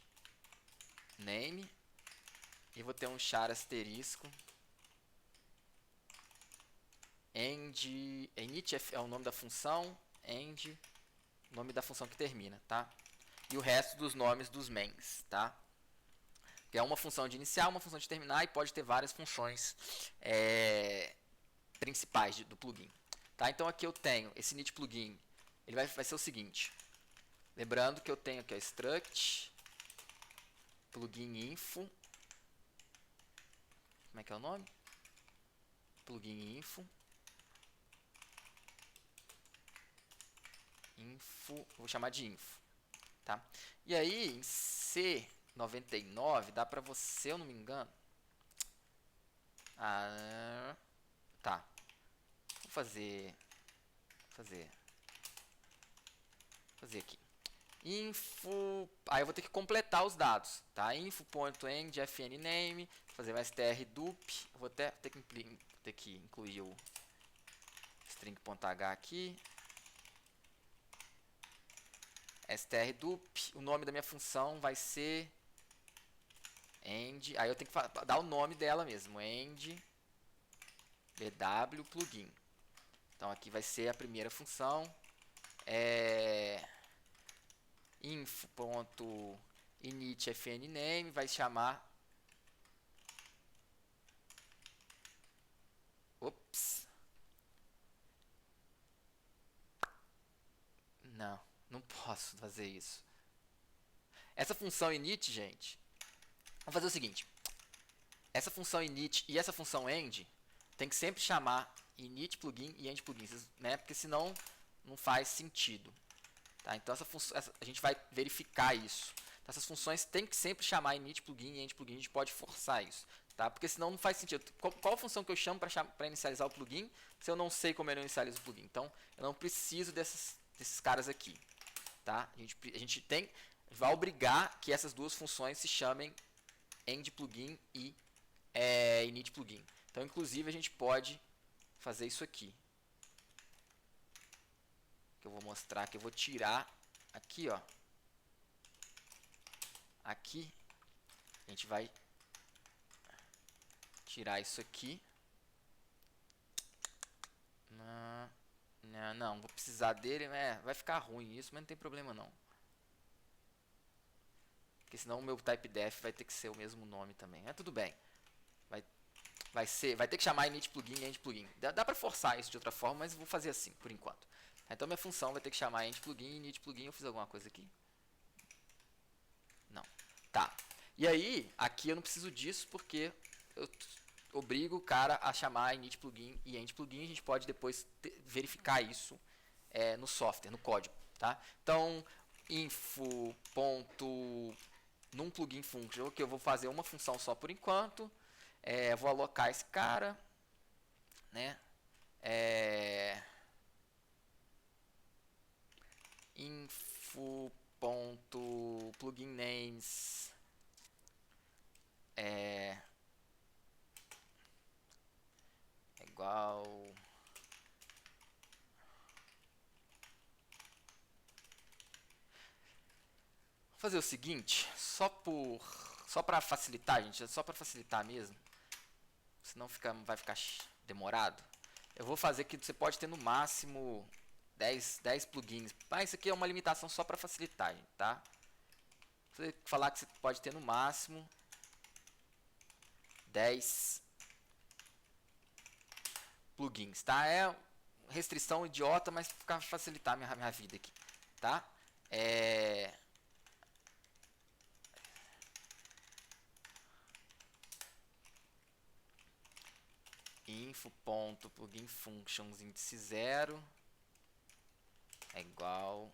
name e vou ter um char asterisco end, init é o nome da função, end, nome da função que termina, tá? E o resto dos nomes dos mains, tá? Que é uma função de iniciar, uma função de terminar, e pode ter várias funções principais do plugin, tá? Então aqui eu tenho esse init plugin, ele vai ser o seguinte, lembrando que eu tenho aqui o struct plugin info, como é que é o nome? Plugin info, vou chamar de info, tá? E aí em C99 dá pra você, se eu não me engano, tá, vou fazer aqui info, aí eu vou ter que completar os dados, tá? Info.end fnname, fazer o strdup, vou até ter que incluir o string.h aqui, strdup, o nome da minha função vai ser end, aí eu tenho que dar o nome dela mesmo, end bw plugin. Então aqui vai ser a primeira função, info.init fnname, vai chamar, não posso fazer isso. Essa função init, gente, vamos fazer o seguinte, essa função init e essa função end tem que sempre chamar init plugin e end plugin, né? Porque senão não faz sentido, tá? Então a gente vai verificar isso. Então, essas funções tem que sempre chamar init plugin e end plugin, a gente pode forçar isso, tá? Porque senão não faz sentido. Qual função que eu chamo para inicializar o plugin se eu não sei como eu inicializo o plugin? Então eu não preciso desses caras aqui, tá? A gente vai obrigar que essas duas funções se chamem end plugin e init plugin. Então inclusive a gente pode fazer isso aqui, que eu vou mostrar, que eu vou tirar aqui, ó, aqui a gente vai tirar isso aqui, não vou precisar dele, vai ficar ruim isso, mas não tem problema não, porque senão o meu typedef vai ter que ser o mesmo nome também, tudo bem, vai ter que chamar init plugin e end plugin, dá pra forçar isso de outra forma, mas vou fazer assim por enquanto. Então minha função vai ter que chamar end plugin e init plugin. Eu fiz alguma coisa aqui? Não. Tá. E aí, aqui eu não preciso disso porque eu obrigo o cara a chamar init plugin e end plugin. A gente pode depois verificar isso no software, no código, tá? Então, info.num plugin function, que eu vou fazer uma função só por enquanto. Vou alocar esse cara, né? info.pluginnames é igual fazer o seguinte, só para facilitar, gente, só para facilitar mesmo, senão vai ficar demorado. Eu vou fazer que você pode ter no máximo 10 plugins, mas isso aqui é uma limitação só para facilitar, gente, tá? Você falar que você pode ter no máximo 10 plugins, tá? É restrição idiota, mas para facilitar minha vida aqui, tá? info.pluginfunctions índice 0 é igual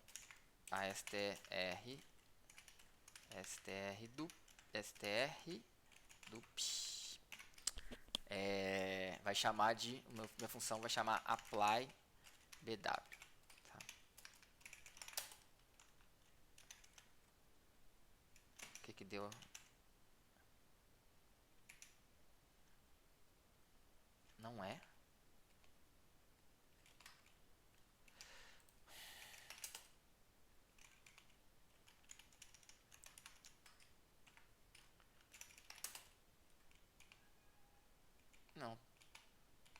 a str do vai chamar de minha função vai chamar apply bw, tá? O que deu? Não é? Não.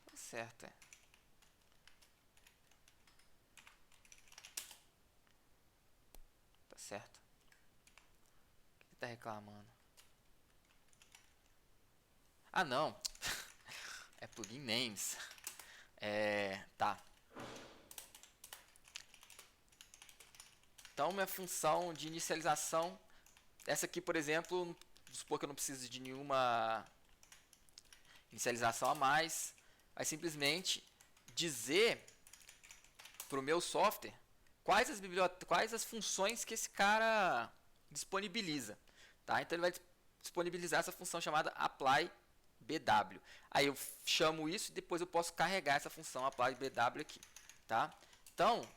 Tá certo, é. Tá certo. O que tá reclamando? Ah, não. É plugin names. Tá. Então, minha função de inicialização, essa aqui, por exemplo, vamos supor que eu não preciso de nenhuma inicialização a mais, vai simplesmente dizer para o meu software quais as funções que esse cara disponibiliza, tá? Então ele vai disponibilizar essa função chamada apply bw. Aí eu chamo isso e depois eu posso carregar essa função apply bw aqui, tá? Então,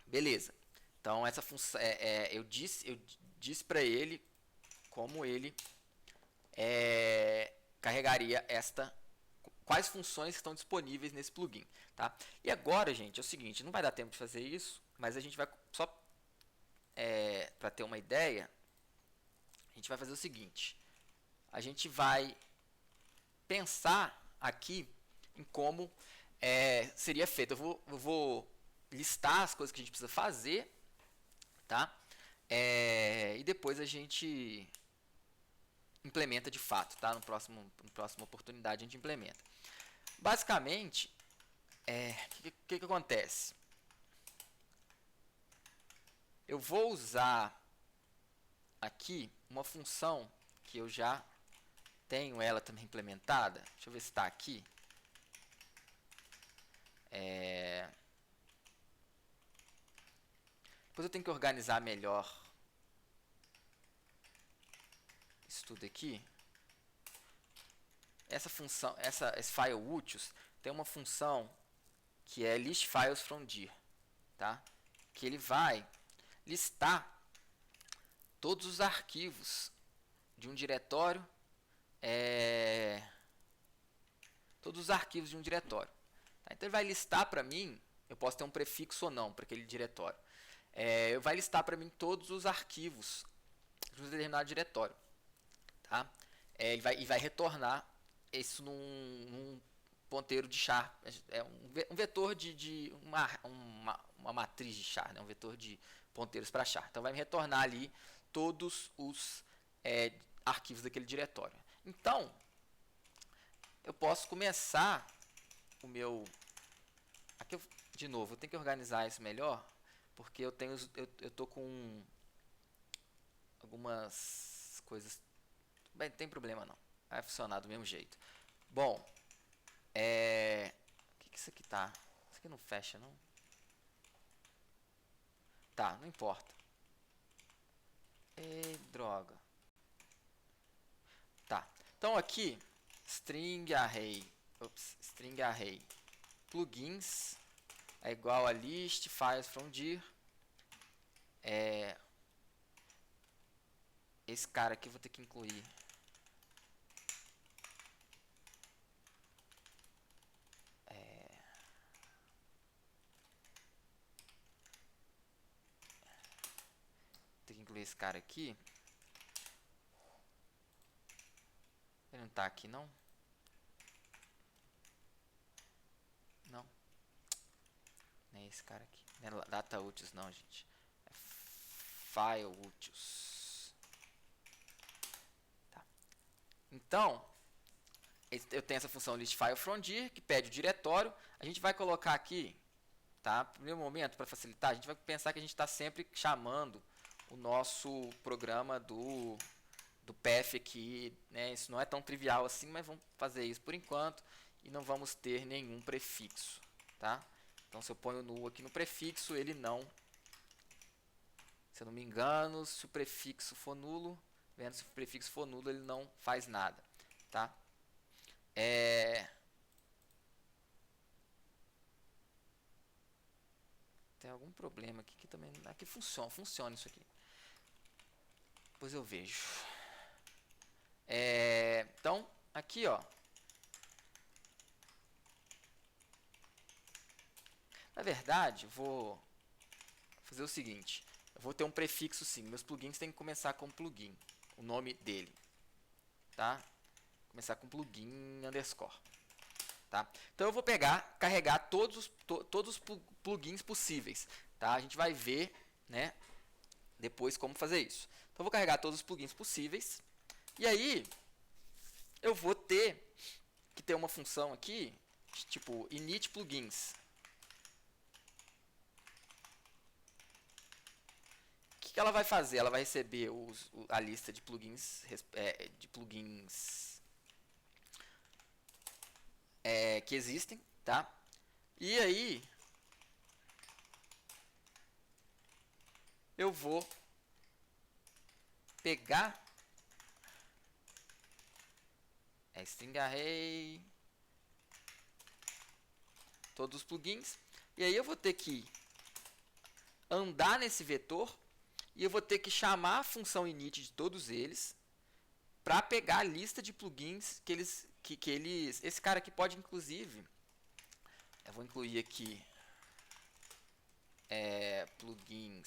beleza. Então essa função eu disse para ele como ele carregaria quais funções estão disponíveis nesse plugin, tá? E agora, gente, é o seguinte, não vai dar tempo de fazer isso, mas a gente vai só para ter uma ideia, a gente vai fazer o seguinte, a gente vai pensar aqui em como seria feito. Eu vou listar as coisas que a gente precisa fazer, tá? E depois a gente implementa de fato, tá? Na próxima oportunidade a gente implementa. Basicamente, o que acontece? Eu vou usar aqui uma função que eu já tenho ela também implementada. Deixa eu ver se está aqui. Depois eu tenho que organizar melhor isso tudo aqui. Essa função, esse file úteis tem uma função que é list files from dir, tá? Que ele vai listar todos os arquivos de um diretório, todos os arquivos de um diretório. Tá? Então ele vai listar para mim, eu posso ter um prefixo ou não para aquele diretório. Vai listar para mim todos os arquivos de um determinado diretório, tá? E vai retornar isso num ponteiro de char, um vetor de uma matriz de char, né? Um vetor de ponteiros para char. Então vai me retornar ali todos os arquivos daquele diretório. Então eu posso começar o meu aqui de novo, eu tenho que organizar isso melhor, porque eu tô com algumas coisas. Bem, não tem problema não, vai funcionar do mesmo jeito. Bom, o que isso aqui tá? Isso aqui não fecha, não? Tá, não importa. Droga. Tá, então aqui, string array plugins é igual a list files from dir É, esse cara aqui eu vou ter que incluir. Tem que incluir esse cara aqui. Ele não tá aqui, não? Não. Nem esse cara aqui. Não é data úteis, não, gente. É file úteis. Tá. Então, eu tenho essa função listFileFromDir, que pede o diretório. A gente vai colocar aqui, tá? Primeiro momento, para facilitar, a gente vai pensar que a gente está sempre chamando o nosso programa do path aqui, né? Isso não é tão trivial assim, mas vamos fazer isso por enquanto e não vamos ter nenhum prefixo, tá? Então, se eu ponho null aqui no prefixo, ele não, se eu não me engano, se o prefixo for nulo, vendo se o prefixo for nulo, ele não faz nada, tá? Tem algum problema aqui que também aqui funciona isso aqui. Depois eu vejo. Então, aqui, ó. Na verdade, vou fazer o seguinte. Eu vou ter um prefixo sim. Meus plugins têm que começar com plugin. O nome dele. Tá? Começar com plugin underscore. Tá? Então eu vou carregar todos os plugins possíveis. Tá? A gente vai ver, né, depois como fazer isso. Então eu vou carregar todos os plugins possíveis. E aí eu vou ter que ter uma função aqui, tipo init plugins. O que ela vai fazer? Ela vai receber a lista de plugins, que existem, tá? E aí eu vou pegar string array, todos os plugins, e aí eu vou ter que andar nesse vetor e eu vou ter que chamar a função init de todos eles para pegar a lista de plugins que eles esse cara aqui pode inclusive, eu vou incluir aqui plugin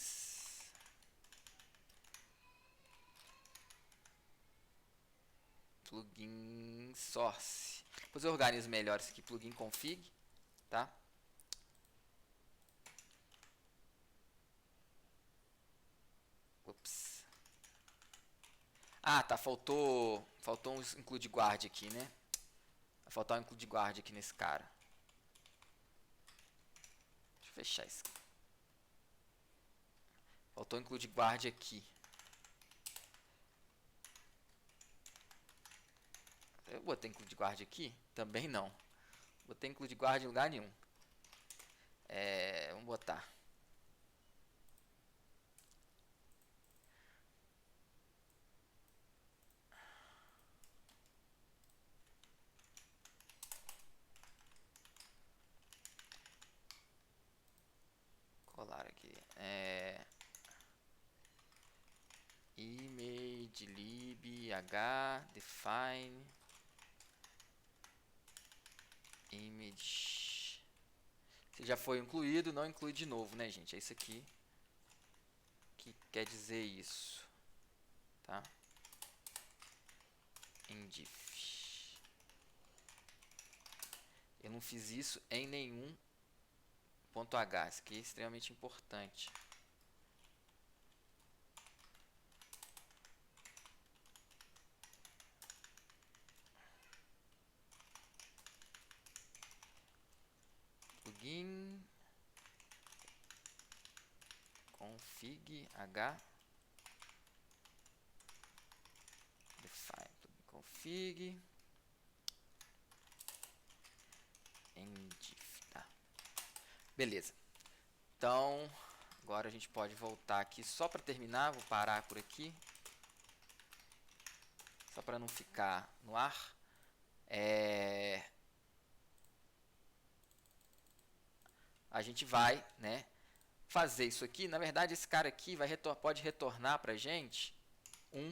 source. Depois eu organizo melhor isso aqui, plugin config, tá? Ups. Ah, tá, faltou um include guard aqui, né? Vai faltar um include guard aqui nesse cara. Deixa eu fechar isso. Faltou um include guard aqui. Eu botei include guard aqui? Também não. Botei include guard em lugar nenhum. Vamos botar. Colar aqui. Image lib h define image. Se já foi incluído, não inclui de novo, né, gente? É isso aqui que quer dizer isso, tá? Indiff. Eu não fiz isso em nenhum ponto H. Isso aqui é extremamente importante. Plugin config h define plugin config indiff, tá? Beleza. Então, agora a gente pode voltar aqui só para terminar. Vou parar por aqui. Só para não ficar no ar. A gente vai, né, fazer isso aqui, na verdade esse cara aqui pode retornar para a gente um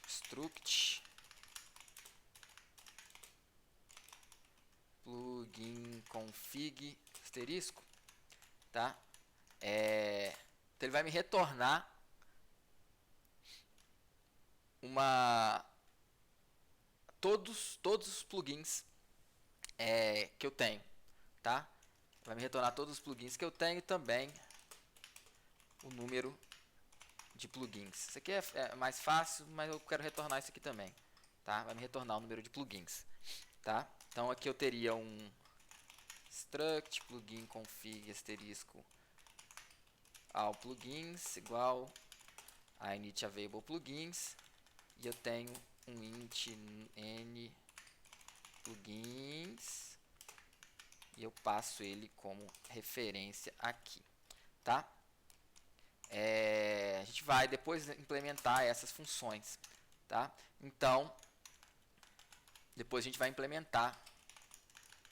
struct plugin config asterisco, tá? Então ele vai me retornar todos os plugins que eu tenho, tá? Vai me retornar todos os plugins que eu tenho e também o número de plugins. Isso aqui é mais fácil, mas eu quero retornar isso aqui também, tá? Vai me retornar o número de plugins, tá? Então aqui eu teria um struct plugin config asterisco all plugins igual a init available plugins, e eu tenho um int n plugins e eu passo ele como referência aqui, tá? A gente vai depois implementar essas funções, tá? Então, depois a gente vai implementar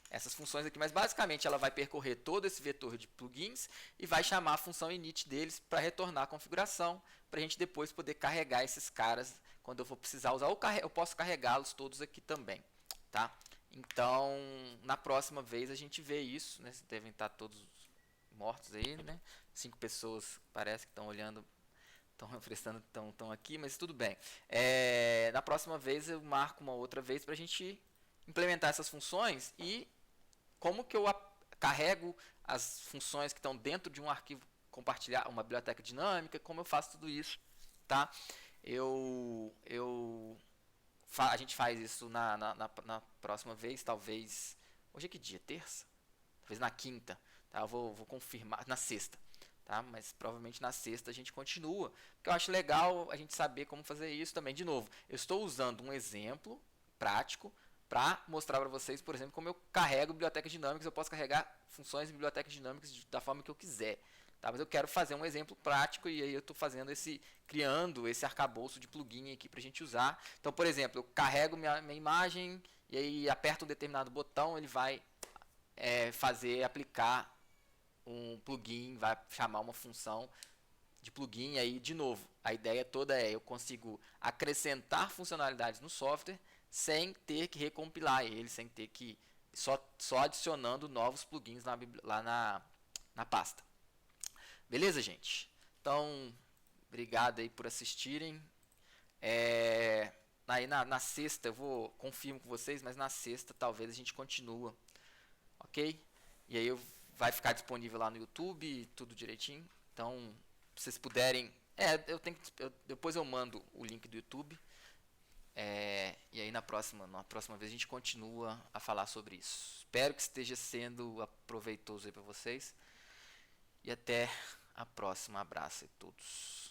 essas funções aqui, mas basicamente ela vai percorrer todo esse vetor de plugins e vai chamar a função init deles para retornar a configuração, para a gente depois poder carregar esses caras quando eu for precisar usar, ou eu posso carregá-los todos aqui também, tá? Então, na próxima vez a gente vê isso, né? Devem estar todos mortos aí, né? 5 pessoas parece que estão olhando, estão aqui, mas tudo bem. Na próxima vez eu marco uma outra vez para a gente implementar essas funções e como que eu carrego as funções que estão dentro de um arquivo compartilhar, uma biblioteca dinâmica, como eu faço tudo isso, tá? A gente faz isso na próxima vez, talvez. Hoje é que dia? Terça? Talvez na quinta. Tá? Eu vou confirmar. Na sexta. Tá? Mas provavelmente na sexta a gente continua. Porque eu acho legal a gente saber como fazer isso também. De novo, eu estou usando um exemplo prático para mostrar para vocês, por exemplo, como eu carrego bibliotecas dinâmicas. Eu posso carregar funções em bibliotecas dinâmicas da forma que eu quiser. Tá? Mas eu quero fazer um exemplo prático e aí eu estou criando esse arcabouço de plugin aqui para a gente usar. Então, por exemplo, eu carrego minha imagem e aí aperto um determinado botão, ele vai aplicar um plugin, vai chamar uma função de plugin. E aí, de novo, a ideia toda eu consigo acrescentar funcionalidades no software sem ter que recompilar ele, sem ter que só adicionando novos plugins lá na pasta. Beleza, gente? Então, obrigado aí por assistirem. Aí na sexta eu confirmo com vocês, mas na sexta talvez a gente continua, ok? E aí vai ficar disponível lá no YouTube, tudo direitinho. Então, se vocês puderem, depois eu mando o link do YouTube. E aí na próxima vez a gente continua a falar sobre isso. Espero que esteja sendo proveitoso aí para vocês. E até a próxima. Abraço a todos.